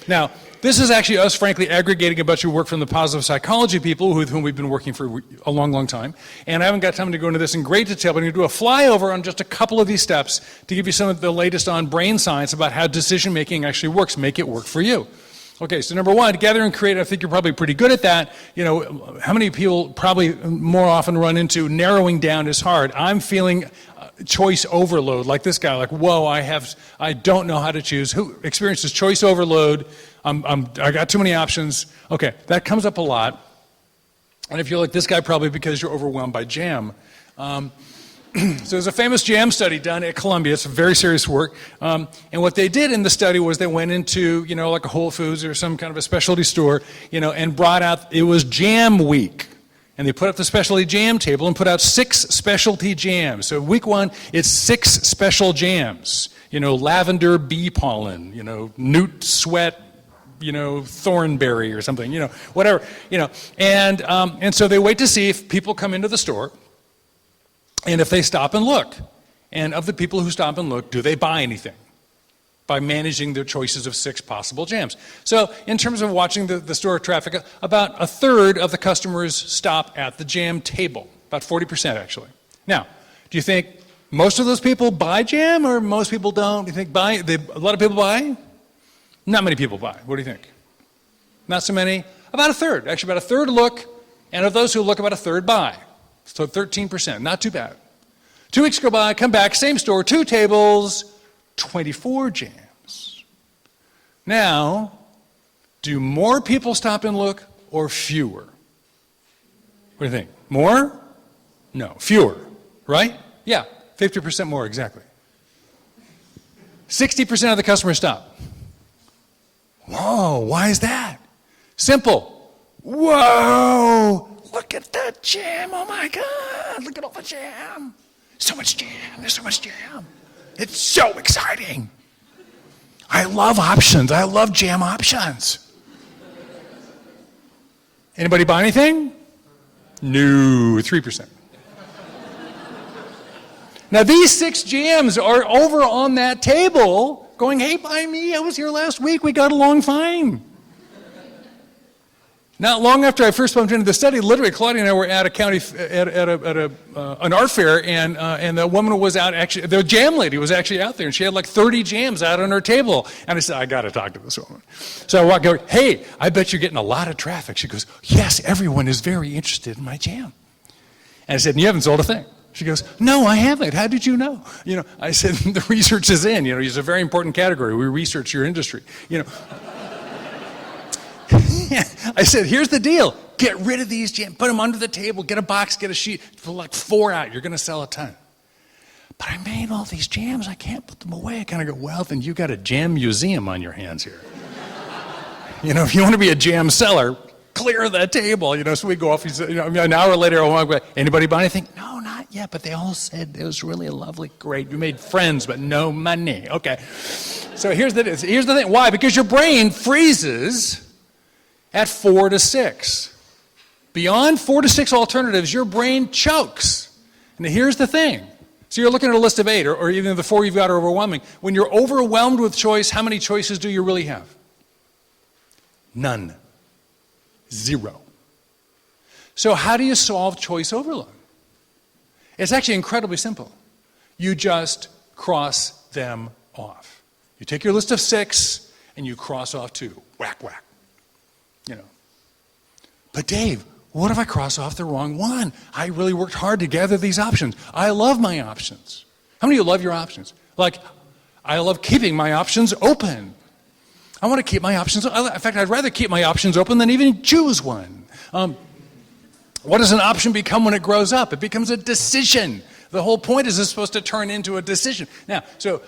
Now, this is actually us, frankly, aggregating a bunch of work from the positive psychology people with whom we've been working for a long, long time. And I haven't got time to go into this in great detail, but I'm going to do a flyover on just a couple of these steps to give you some of the latest on brain science about how decision-making actually works. Make it work for you. Okay, so number 1, gather and create. I think you're probably pretty good at that. How many people probably more often run into narrowing down is hard? I'm feeling choice overload, like this guy, like, whoa, I don't know how to choose. Who experiences choice overload? I got too many options. Okay, that comes up a lot. And if you're like this guy, probably because you're overwhelmed by jam. So there's a famous jam study done at Columbia. It's very serious work. And what they did in the study was they went into, like a Whole Foods or some kind of a specialty store, and brought out, it was jam week. And they put up the specialty jam table and put out 6 specialty jams. So week 1, it's 6 special jams. Lavender bee pollen, newt sweat, thornberry or something, whatever, and so they wait to see if people come into the store and if they stop and look. And of the people who stop and look, do they buy anything by managing their choices of 6 possible jams? So in terms of watching the store traffic, about a third of the customers stop at the jam table, about 40% actually. Now, do you think most of those people buy jam or most people don't? Do you think a lot of people buy? Not many people buy. What do you think? Not so many? About a third. Actually, about a third look, and of those who look, about a third buy. So 13%, not too bad. 2 weeks go by, come back, same store, 2 tables, 24 jams. Now, do more people stop and look or fewer? What do you think? More? No, fewer, right? Yeah, 50% more, exactly. 60% of the customers stop. Whoa, why is that? Simple. Whoa, look at that jam. Oh my God, look at all the jam. So much jam, there's so much jam. It's so exciting. I love options, I love jam options. Anybody buy anything? No, 3%. Now these 6 jams are over on that table going, hey, buy me, I was here last week, we got along fine. Not long after I first bumped into the study, literally Claudia and I were at a county, an art fair, and the woman was out, actually, the jam lady was actually out there, and she had like 30 jams out on her table. And I said, I got to talk to this woman. So I walked over, hey, I bet you're getting a lot of traffic. She goes, yes, everyone is very interested in my jam. And I said, and you haven't sold a thing. She goes, no, I haven't. How did you know? I said, the research is in. It's a very important category. We research your industry. I said, here's the deal. Get rid of these jams. Put them under the table. Get a box. Get a sheet. Put like 4 out. You're going to sell a ton. But I made all these jams. I can't put them away. I kind of go, well, then you got a jam museum on your hands here. If you want to be a jam seller, clear that table. So we go off. An hour later, I walk by. Anybody buy anything? No, not yet. But they all said it was really lovely. Great. You made friends, but no money. Okay. So here's the thing. Why? Because your brain freezes at 4 to 6. Beyond 4 to 6 alternatives, your brain chokes. And here's the thing. So you're looking at a list of 8, or even the 4 you've got are overwhelming. When you're overwhelmed with choice, how many choices do you really have? None. 0. So how do you solve choice overload? It's actually incredibly simple. You just cross them off. You take your list of 6 and you cross off 2. Whack, whack. You know. But Dave, what if I cross off the wrong one? I really worked hard to gather these options. I love my options. How many of you love your options? Like, I love keeping my options open. I want to keep my options open. In fact, I'd rather keep my options open than even choose one. What does an option become when it grows up? It becomes a decision. The whole point is it's supposed to turn into a decision. Now, so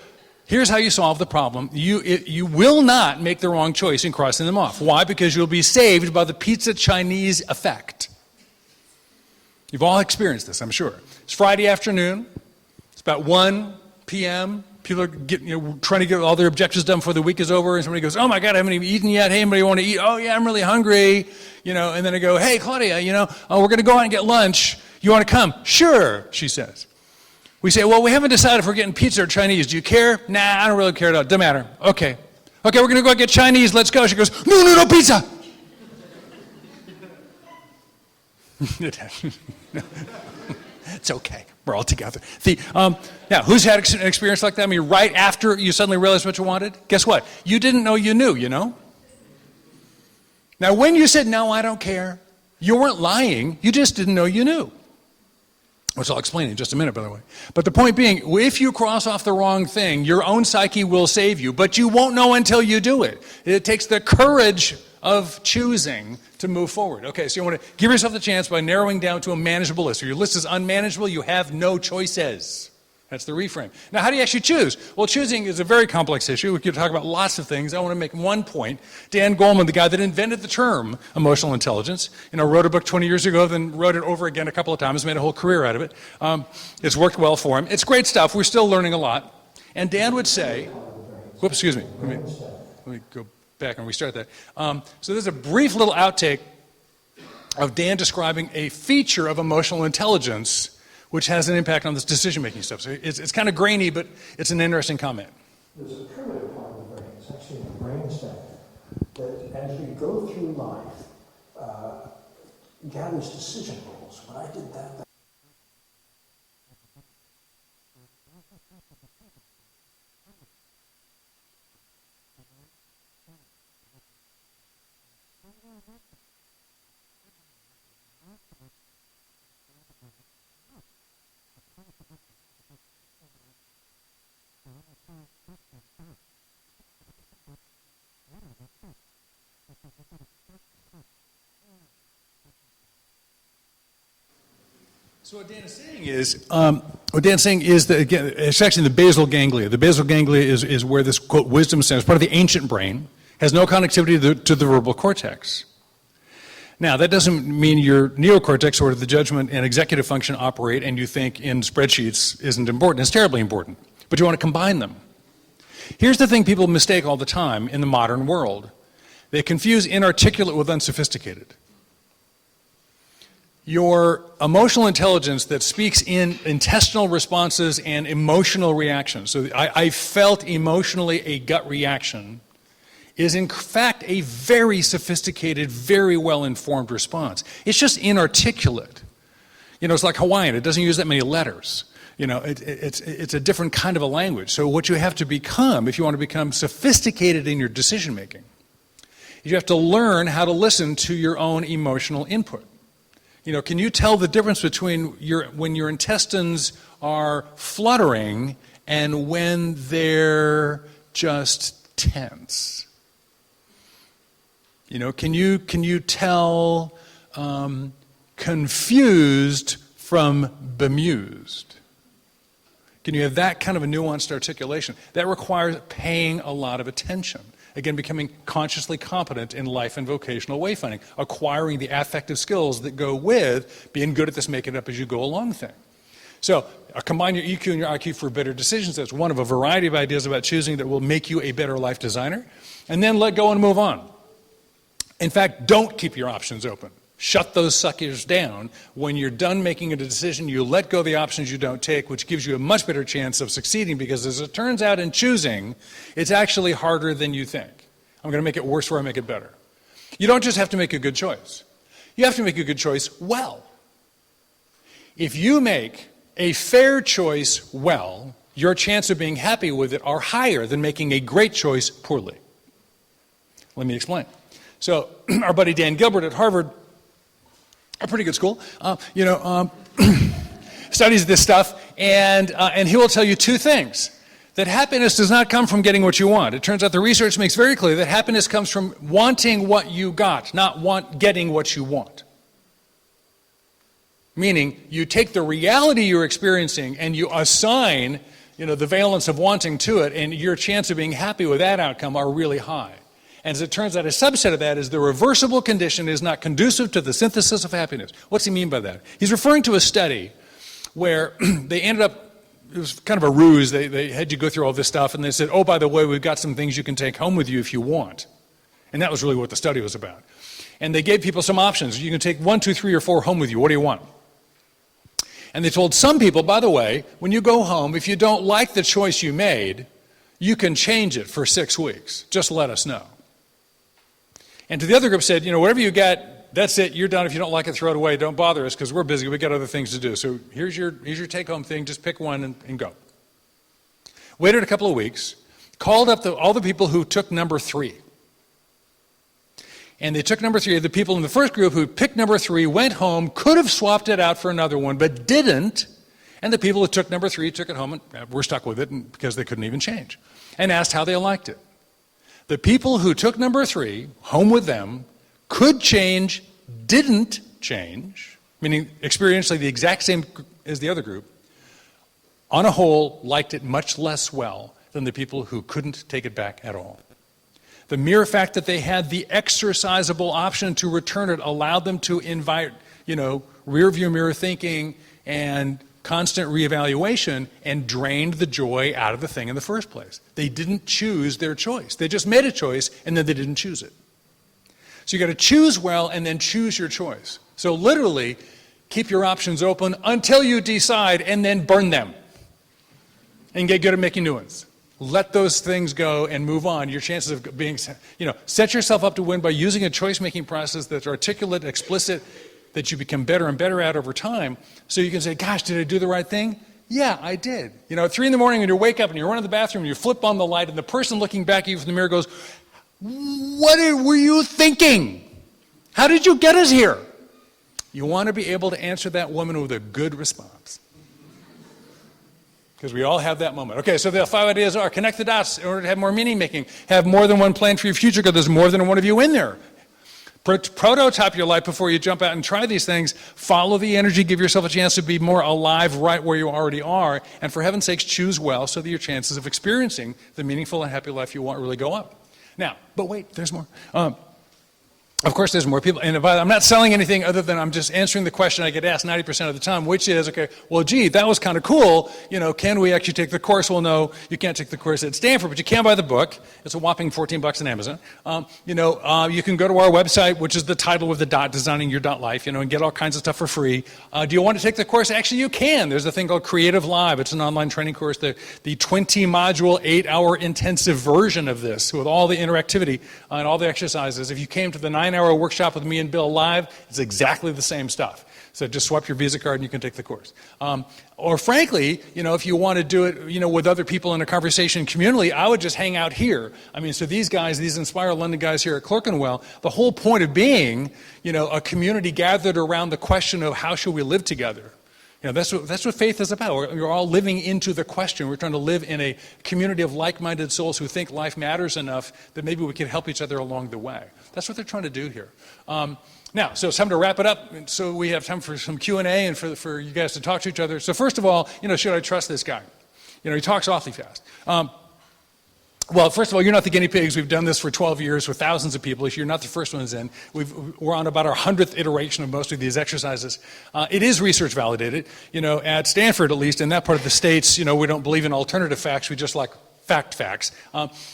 here's how you solve the problem. You will not make the wrong choice in crossing them off. Why? Because you'll be saved by the pizza Chinese effect. You've all experienced this, I'm sure. It's Friday afternoon. It's about 1 p.m. People are trying to get all their objectives done before the week is over, and somebody goes, "Oh my God, I haven't even eaten yet. Hey, anybody want to eat? Oh yeah, I'm really hungry." And then I go, "Hey, Claudia, we're going to go out and get lunch. You want to come?" "Sure," she says. We say, "Well, we haven't decided if we're getting pizza or Chinese. Do you care?" "Nah, I don't really care at all. Doesn't matter." Okay, we're going to go get Chinese. Let's go." She goes, No, pizza." It's okay. We're all together. Now, who's had an experience like that? I mean, right after you suddenly realized what you wanted? Guess what? You didn't know you knew, Now, when you said, "No, I don't care," you weren't lying. You just didn't know you knew. Which I'll explain in just a minute, by the way. But the point being, if you cross off the wrong thing, your own psyche will save you, but you won't know until you do it. It takes the courage of choosing to move forward. Okay, so you want to give yourself the chance by narrowing down to a manageable list. If your list is unmanageable, you have no choices. That's the reframe. Now, how do you actually choose? Well, choosing is a very complex issue. We could talk about lots of things. I want to make one point. Dan Goleman, the guy that invented the term emotional intelligence, wrote a book 20 years ago, then wrote it over again a couple of times, made a whole career out of it. It's worked well for him. It's great stuff. We're still learning a lot. And Dan would say, whoops, excuse me. Let me go back and restart that. So there's a brief little outtake of Dan describing a feature of emotional intelligence which has an impact on this decision-making stuff. So it's kind of grainy, but it's an interesting comment. There's a primitive part of the brain, it's actually in the brainstem, that as we go through life, gathers decision rules. When I did that, So what Dan is saying is that, again, it's actually the basal ganglia. The basal ganglia is where this, quote, wisdom center, part of the ancient brain, has no connectivity to the verbal cortex. Now, that doesn't mean your neocortex or the judgment and executive function operate and you think in spreadsheets isn't important. It's terribly important, but you want to combine them. Here's the thing people mistake all the time in the modern world. They confuse inarticulate with unsophisticated. Your emotional intelligence that speaks in intestinal responses and emotional reactions, so I felt emotionally a gut reaction, is in fact a very sophisticated, very well-informed response. It's just inarticulate. It's like Hawaiian. It doesn't use that many letters. It's a different kind of a language. So what you have to become, if you want to become sophisticated in your decision-making, is you have to learn how to listen to your own emotional input. Can you tell the difference between when your intestines are fluttering and when they're just tense? Can you tell confused from bemused? Can you have that kind of a nuanced articulation? That requires paying a lot of attention. Again, becoming consciously competent in life and vocational wayfinding, acquiring the affective skills that go with being good at this make it up as you go along thing. So combine your EQ and your IQ for better decisions. That's one of a variety of ideas about choosing that will make you a better life designer. And then let go and move on. In fact, don't keep your options open. Shut those suckers down. When you're done making a decision, you let go of the options you don't take, which gives you a much better chance of succeeding because as it turns out in choosing, it's actually harder than you think. I'm going to make it worse before I make it better. You don't just have to make a good choice. You have to make a good choice well. If you make a fair choice well, your chance of being happy with it are higher than making a great choice poorly. Let me explain. So our buddy Dan Gilbert at Harvard, a pretty good school, studies this stuff, and he will tell you two things. That happiness does not come from getting what you want. It turns out the research makes very clear that happiness comes from wanting what you got, not getting what you want. Meaning, you take the reality you're experiencing and you assign, the valence of wanting to it, and your chance of being happy with that outcome are really high. And as it turns out, a subset of that is the reversible condition is not conducive to the synthesis of happiness. What's he mean by that? He's referring to a study where they ended up, it was kind of a ruse. They had you go through all this stuff, and they said, oh, by the way, we've got some things you can take home with you if you want. And that was really what the study was about. And they gave people some options. You can take 1, 2, 3, or 4 home with you. What do you want? And they told some people, by the way, when you go home, if you don't like the choice you made, you can change it for 6 weeks. Just let us know. And to the other group said, whatever you got, that's it, you're done. If you don't like it, throw it away. Don't bother us because we're busy. We've got other things to do. So here's your take-home thing. Just pick one and go. Waited a couple of weeks, called up all the people who took number 3. And they took number 3. The people in the first group who picked number 3 went home, could have swapped it out for another one, but didn't. And the people who took number 3 took it home and were stuck with it because they couldn't even change. And asked how they liked it. The people who took number 3 home with them could change, didn't change, meaning experientially the exact same as the other group, on a whole liked it much less well than the people who couldn't take it back at all. The mere fact that they had the exercisable option to return it allowed them to invite, rear view mirror thinking and constant reevaluation and drained the joy out of the thing in the first place. They didn't choose their choice. They just made a choice and then they didn't choose it. So you got to choose well and then choose your choice. So literally, keep your options open until you decide and then burn them. And get good at making new ones. Let those things go and move on. Your chances of being, set yourself up to win by using a choice-making process that's articulate, explicit, that you become better and better at over time. So you can say, gosh, did I do the right thing? Yeah, I did. At 3 in the morning when you wake up and you run to the bathroom and you flip on the light and the person looking back at you from the mirror goes, what were you thinking? How did you get us here? You want to be able to answer that woman with a good response. Because we all have that moment. Okay, so the 5 ideas are connect the dots in order to have more meaning making. Have more than one plan for your future because there's more than one of you in there. Prototype your life before you jump out and try these things. Follow the energy. Give yourself a chance to be more alive right where you already are. And for heaven's sakes, choose well so that your chances of experiencing the meaningful and happy life you want really go up. Now, but wait, there's more. Of course, there's more people. And I'm not selling anything other than I'm just answering the question I get asked 90% of the time, which is, okay, well, gee, that was kind of cool. Can we actually take the course? Well, no, you can't take the course at Stanford, but you can buy the book. It's a whopping $14 on Amazon. You can go to our website, which is the title of the dot, Designing Your Dot Life, and get all kinds of stuff for free. Do you want to take the course? Actually, you can. There's a thing called Creative Live. It's an online training course, the 20-module, 8-hour intensive version of this with all the interactivity and all the exercises. If you came to the 9-hour workshop with me and Bill live, it's exactly the same stuff. So just swipe your Visa card and you can take the course. Or frankly, if you want to do it, with other people in a conversation communally, I would just hang out here. So these guys, these Inspire London guys here at Clerkenwell, the whole point of being, a community gathered around the question of how should we live together. That's what faith is about. We're all living into the question. We're trying to live in a community of like-minded souls who think life matters enough that maybe we can help each other along the way. That's what they're trying to do here. Now, so it's time to wrap it up. So we have time for some Q&A and for you guys to talk to each other. So first of all, should I trust this guy? He talks awfully fast. Well, first of all, you're not the guinea pigs. We've done this for 12 years with thousands of people. If you're not the first ones in, we're on about our 100th iteration of most of these exercises. It is research validated. At Stanford, at least, in that part of the States, we don't believe in alternative facts. We just like facts.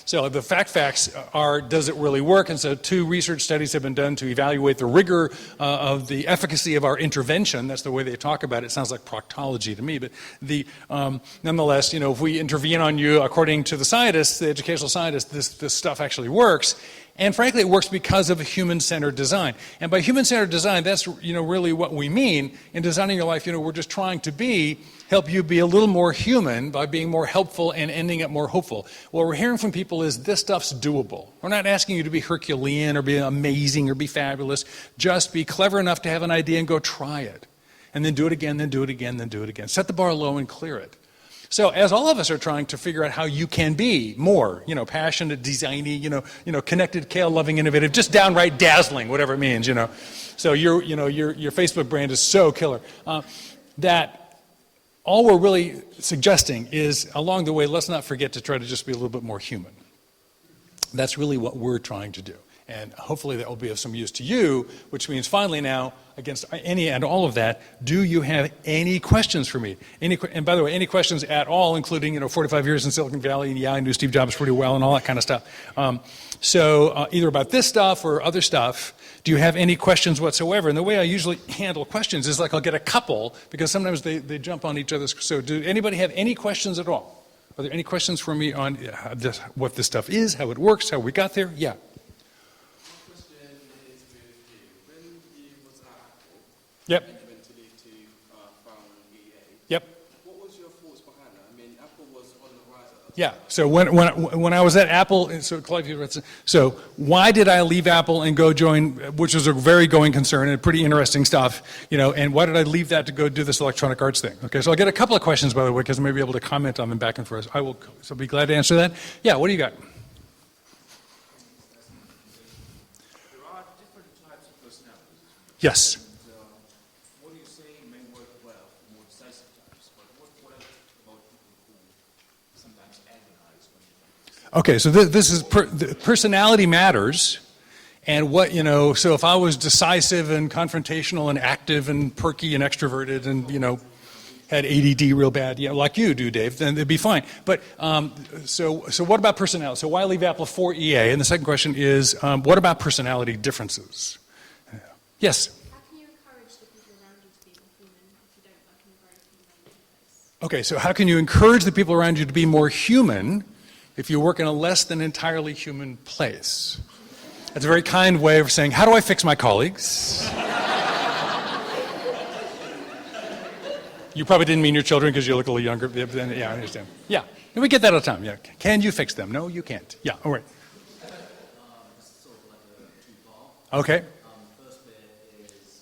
So the facts are, does it really work? And so 2 research studies have been done to evaluate the rigor of the efficacy of our intervention. That's the way they talk about it. It sounds like proctology to me, but nonetheless, if we intervene on you, according to the scientists, the educational scientists, this stuff actually works. And frankly, it works because of a human-centered design. And by human-centered design, that's really what we mean in designing your life. We're just trying to be help you be a little more human by being more helpful and ending up more hopeful. What we're hearing from people is this stuff's doable. We're not asking you to be Herculean or be amazing or be fabulous. Just be clever enough to have an idea and go try it. And then do it again, then do it again, then do it again. Set the bar low and clear it. So as all of us are trying to figure out how you can be more, passionate, designy, connected, kale-loving, innovative, just downright dazzling, whatever it means, So your Facebook brand is so killer. That all we're really suggesting is, along the way, let's not forget to try to just be a little bit more human. That's really what we're trying to do. And hopefully that will be of some use to you, which means finally now, against any and all of that, do you have any questions for me? And by the way, any questions at all, including 45 years in Silicon Valley, and I knew Steve Jobs pretty well and all that kind of stuff. So either about this stuff or other stuff, do you have any questions whatsoever? And the way I usually handle questions is like I'll get a couple, because sometimes they jump on each other's. So do anybody have any questions at all? Are there any questions for me on what this stuff is, how it works, how we got there? Yeah. Yep. And eventually to found EA. Yep. What was your thoughts behind that? I mean, Apple was on the rise at the time. Yeah. So when I was at Apple, so why did I leave Apple and go join, which was a very going concern and pretty interesting stuff, and why did I leave that to go do this electronic arts thing? Okay. So I'll get a couple of questions, by the way, because I may be able to comment on them back and forth. So be glad to answer that. Yeah. What do you got? There are different types of personalities. Yes. What do you say may work well for more decisive types, but what else about people who sometimes agonize when you Okay, so this is personality matters, and so if I was decisive and confrontational and active and perky and extroverted and had ADD real bad, like you do, Dave, then it'd be fine. But so what about personality? So why leave Apple for EA? And the second question is, what about personality differences? Yes. How can you encourage the people around you to be more human if you don't work in a very human place? Okay, so how can you encourage the people around you to be more human if you work in a less than entirely human place? That's a very kind way of saying, how do I fix my colleagues? You probably didn't mean your children because you look a little younger. Yeah, I understand. Yeah, and we get that all the time. Yeah, can you fix them? No, you can't. Yeah, all right. Okay. First bit is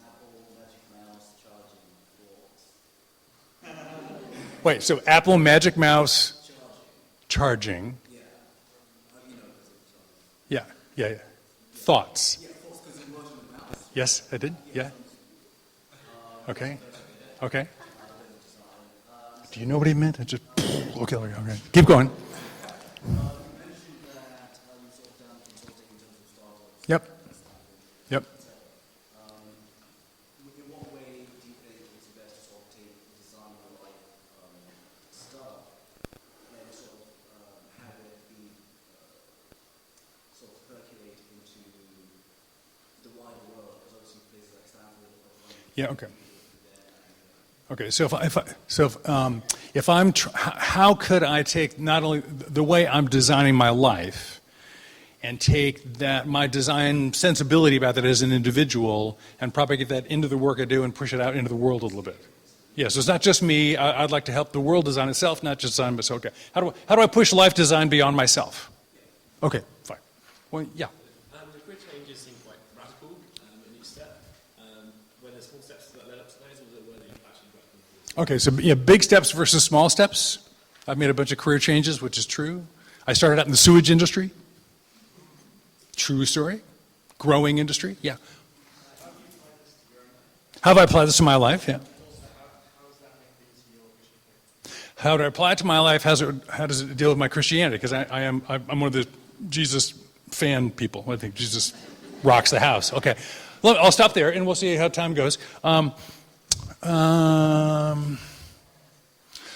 Apple Magic Mouse charging ports. Wait, so Apple Magic Mouse charging. Yeah. Yeah. Thoughts. Yes, I did. Yeah. Okay. Okay. Do you know what he meant? It just okay. Okay. Keep going. Yep. Yep. In what way do you think it's best to sort of take design like stuff and sort of have it be sort of percolate into the wider world? Because obviously places like Stanford are Yeah. Okay. Okay. So if I'm how could I take not only the way I'm designing my life and take that my design sensibility about that as an individual and propagate that into the work I do and push it out into the world a little bit. Yeah, so it's not just me. I'd like to help the world design itself, not just design myself. Okay. How do I push life design beyond myself? Okay, fine. Well, yeah. The career changes seem quite radical in each step. Were there small steps that led up to those, or were they actually radical? Okay, so yeah, big steps versus small steps. I've made a bunch of career changes, which is true. I started out in the sewage industry. True story. Growing industry. Yeah. How have I applied this to my life? Yeah. How do I apply it to my life? How does it deal with my Christianity? Because I'm one of the Jesus fan people. I think Jesus rocks the house. Okay. Well, I'll stop there and we'll see how time goes.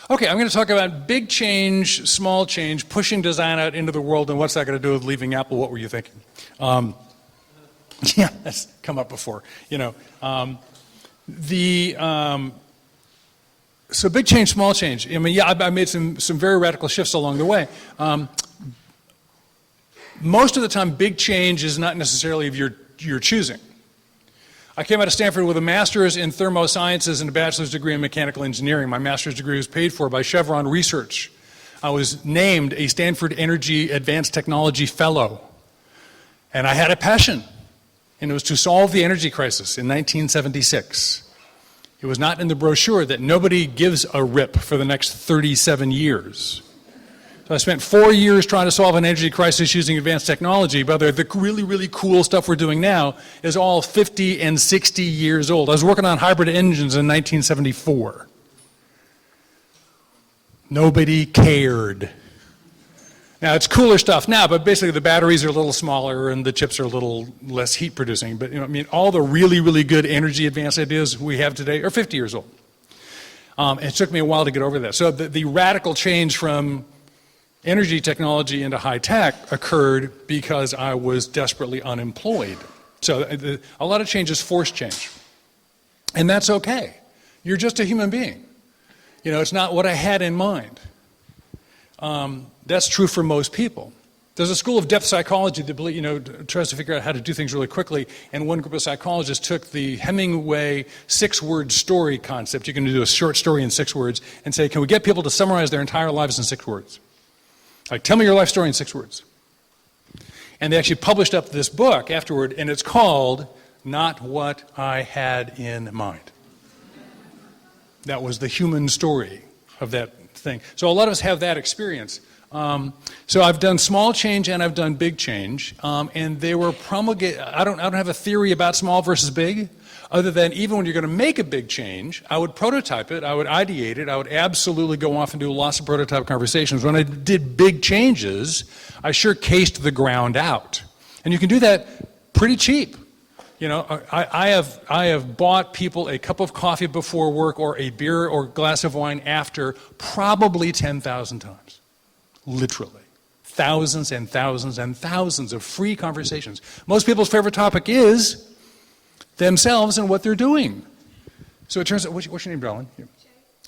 Okay, I'm going to talk about big change, small change, pushing design out into the world, and what's that going to do with leaving Apple? What were you thinking? Yeah, that's come up before. So big change, small change. I mean, yeah, I made some very radical shifts along the way. Most of the time, big change is not necessarily of your choosing. I came out of Stanford with a master's in thermosciences and a bachelor's degree in mechanical engineering. My master's degree was paid for by Chevron Research. I was named a Stanford Energy Advanced Technology Fellow. And I had a passion, and it was to solve the energy crisis in 1976. It was not in the brochure that nobody gives a rip for the next 37 years. So I spent 4 years trying to solve an energy crisis using advanced technology, but the really, really cool stuff we're doing now is all 50 and 60 years old. I was working on hybrid engines in 1974. Nobody cared. Now, it's cooler stuff now, but basically the batteries are a little smaller and the chips are a little less heat producing. But, I mean, all the really, really good energy advanced ideas we have today are 50 years old. It took me a while to get over that. So the radical change from energy technology into high tech occurred because I was desperately unemployed. So a lot of change is forced change. And that's okay. You're just a human being. You know, it's not what I had in mind. That's true for most people. There's a school of depth psychology that tries to figure out how to do things really quickly, and one group of psychologists took the Hemingway 6-word story concept. You can do a short story in 6 words and say, can we get people to summarize their entire lives in 6 words? Like, tell me your life story in 6 words. And they actually published up this book afterward, and it's called Not What I Had in Mind. That was the human story of that thing. So a lot of us have that experience. So I've done small change and I've done big change, and they were promulgated. I don't have a theory about small versus big, other than even when you're going to make a big change, I would prototype it, I would ideate it, I would absolutely go off and do lots of prototype conversations. When I did big changes, I sure cased the ground out, and you can do that pretty cheap. You know, I have bought people a cup of coffee before work or a beer or glass of wine after probably 10,000 times. Literally. Thousands and thousands and thousands of free conversations. Most people's favorite topic is themselves and what they're doing. So it turns out, what's your name, darling?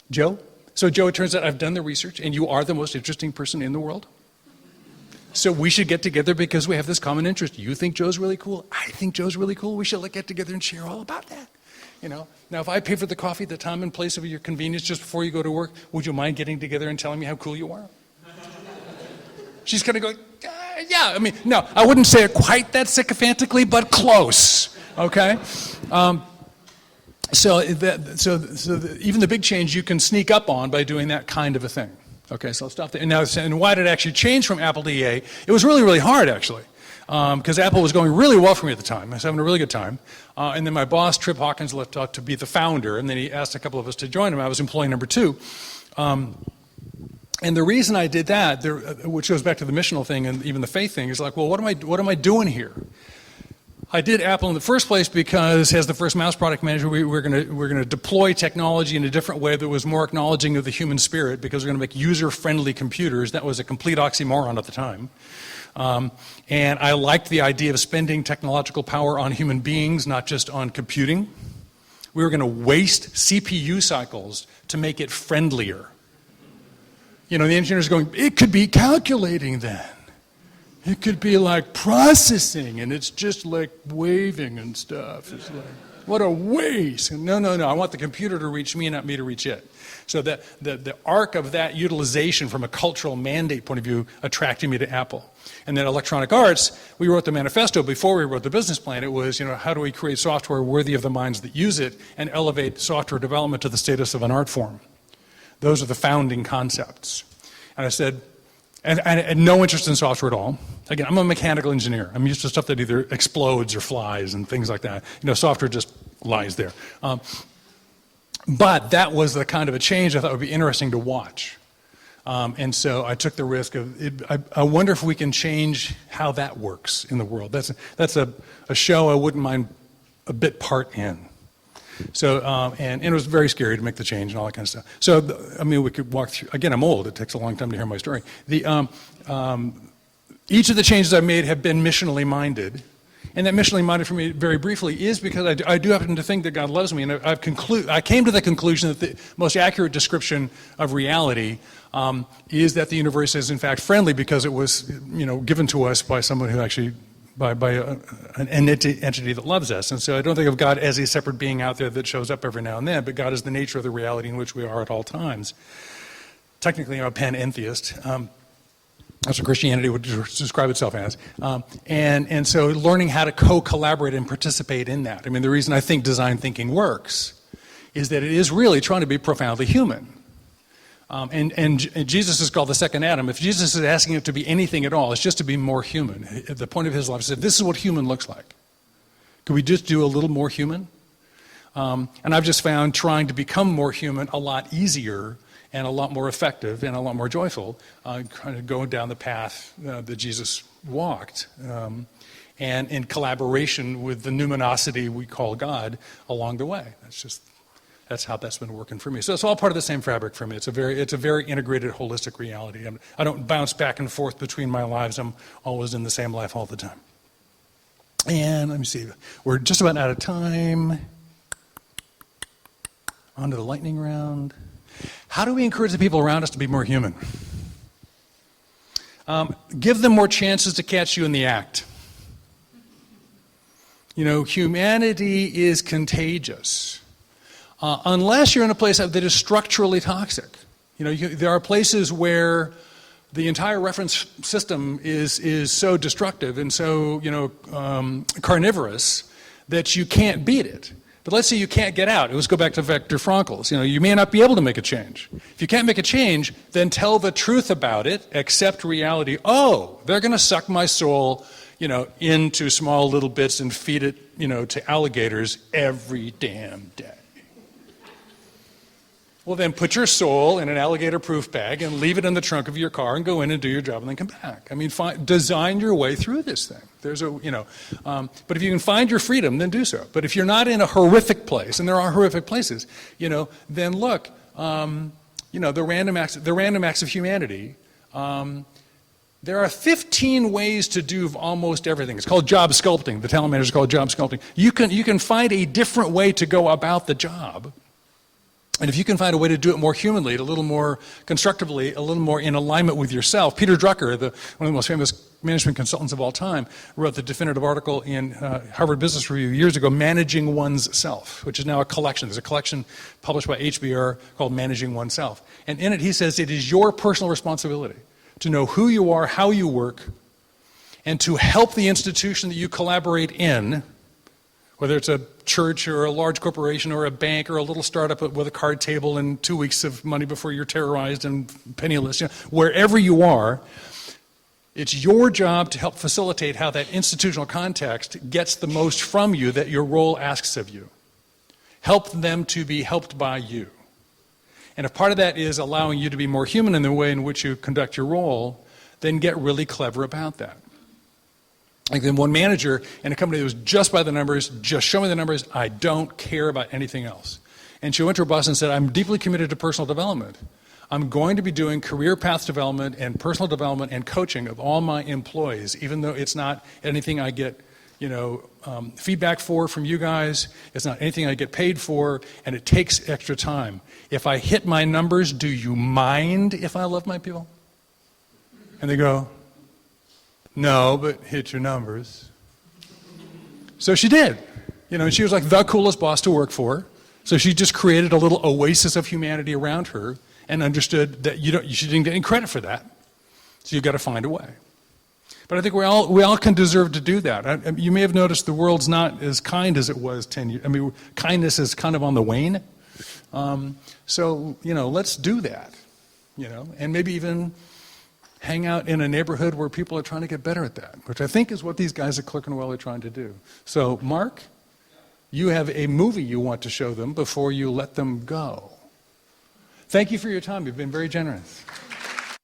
Joe? So Joe, it turns out I've done the research and you are the most interesting person in the world. So we should get together because we have this common interest. You think Joe's really cool? I think Joe's really cool. We should get together and share all about that. You know, now if I pay for the coffee, the time and place of your convenience just before you go to work, would you mind getting together and telling me how cool you are? She's kind of going, yeah. I mean, no, I wouldn't say it quite that sycophantically, but close. Okay. So even the big change you can sneak up on by doing that kind of a thing. Okay, so I'll stop there. And why did it actually change from Apple to EA? It was really, really hard, actually, because Apple was going really well for me at the time. I was having a really good time. And then my boss, Trip Hawkins, left out to be the founder, and then he asked a couple of us to join him. I was employee number 2. And the reason I did that, which goes back to the missional thing and even the faith thing, is like, well, what am I doing here? I did Apple in the first place because, as the first mouse product manager, we're going to deploy technology in a different way that was more acknowledging of the human spirit, because we're going to make user-friendly computers. That was a complete oxymoron at the time. And I liked the idea of spending technological power on human beings, not just on computing. We were going to waste CPU cycles to make it friendlier. You know, the engineers going, it could be calculating then. It could be like processing, and it's just like waving and stuff. It's like, what a waste. No, I want the computer to reach me, not me to reach it. So the arc of that utilization from a cultural mandate point of view attracted me to Apple. And then Electronic Arts, we wrote the manifesto before we wrote the business plan. It was, how do we create software worthy of the minds that use it and elevate software development to the status of an art form? Those are the founding concepts. And I said, and I had no interest in software at all. Again, I'm a mechanical engineer. I'm used to stuff that either explodes or flies and things like that. Software just lies there. But that was the kind of a change I thought would be interesting to watch. And so I took the risk of it. I wonder if we can change how that works in the world. That's a show I wouldn't mind a bit part in. So, and it was very scary to make the change and all that kind of stuff. So, we could walk through. Again, I'm old. It takes a long time to hear my story. Each of the changes I made have been missionally minded. And that missionally minded for me, very briefly, is because I do happen to think that God loves me. And I came to the conclusion that the most accurate description of reality is that the universe is, in fact, friendly, because it was, given to us by someone who actually an entity that loves us. And so I don't think of God as a separate being out there that shows up every now and then, but God is the nature of the reality in which we are at all times. Technically, I'm a panentheist. That's what Christianity would describe itself as. And so learning how to co-collaborate and participate in that. I mean, the reason I think design thinking works is that it is really trying to be profoundly human. And Jesus is called the second Adam. If Jesus is asking it to be anything at all, it's just to be more human. At the point of his life, he said, this is what human looks like. Could we just do a little more human? And I've just found trying to become more human a lot easier and a lot more effective and a lot more joyful, kind of going down the path that Jesus walked. And in collaboration with the numinosity we call God along the way. That's how that's been working for me. So it's all part of the same fabric for me. It's a very integrated, holistic reality. I don't bounce back and forth between my lives. I'm always in the same life all the time. And let me see. We're just about out of time. On to the lightning round. How do we encourage the people around us to be more human? Give them more chances to catch you in the act. You know, humanity is contagious. Unless you're in a place that is structurally toxic. You know, there are places where the entire reference system is so destructive and so, carnivorous that you can't beat it. But let's say you can't get out. Let's go back to Viktor Frankl's. You know, you may not be able to make a change. If you can't make a change, then tell the truth about it, accept reality. Oh, they're going to suck my soul, into small little bits and feed it, to alligators every damn day. Well, then put your soul in an alligator-proof bag and leave it in the trunk of your car and go in and do your job and then come back. I mean, design your way through this thing. But if you can find your freedom, then do so. But if you're not in a horrific place, and there are horrific places, then look, the random acts of humanity. There are 15 ways to do almost everything. It's called job sculpting. The talent managers call it job sculpting. You can find a different way to go about the job. And if you can find a way to do it more humanly, a little more constructively, a little more in alignment with yourself. Peter Drucker, one of the most famous management consultants of all time, wrote the definitive article in Harvard Business Review years ago, Managing One's Self, which is now a collection. There's a collection published by HBR called Managing Oneself. And in it he says it is your personal responsibility to know who you are, how you work, and to help the institution that you collaborate in, whether it's a church or a large corporation or a bank or a little startup with a card table and 2 weeks of money before you're terrorized and penniless, wherever you are, it's your job to help facilitate how that institutional context gets the most from you that your role asks of you. Help them to be helped by you. And if part of that is allowing you to be more human in the way in which you conduct your role, then get really clever about that. Like then one manager in a company that was just by the numbers, just show me the numbers, I don't care about anything else. And she went to her boss and said, I'm deeply committed to personal development. I'm going to be doing career path development and personal development and coaching of all my employees, even though it's not anything I get feedback from you guys. It's not anything I get paid for, and it takes extra time. If I hit my numbers, do you mind if I love my people? And they go, no, but hit your numbers. So she did. And she was like the coolest boss to work for. So she just created a little oasis of humanity around her and understood that she didn't get any credit for that. So you've got to find a way. But I think we all can deserve to do that. You may have noticed the world's not as kind as it was 10 years. I mean, kindness is kind of on the wane. So let's do that. And maybe even hang out in a neighborhood where people are trying to get better at that, which I think is what these guys at Clerkenwell are trying to do. So, Mark, you have a movie you want to show them before you let them go. Thank you for your time. You've been very generous.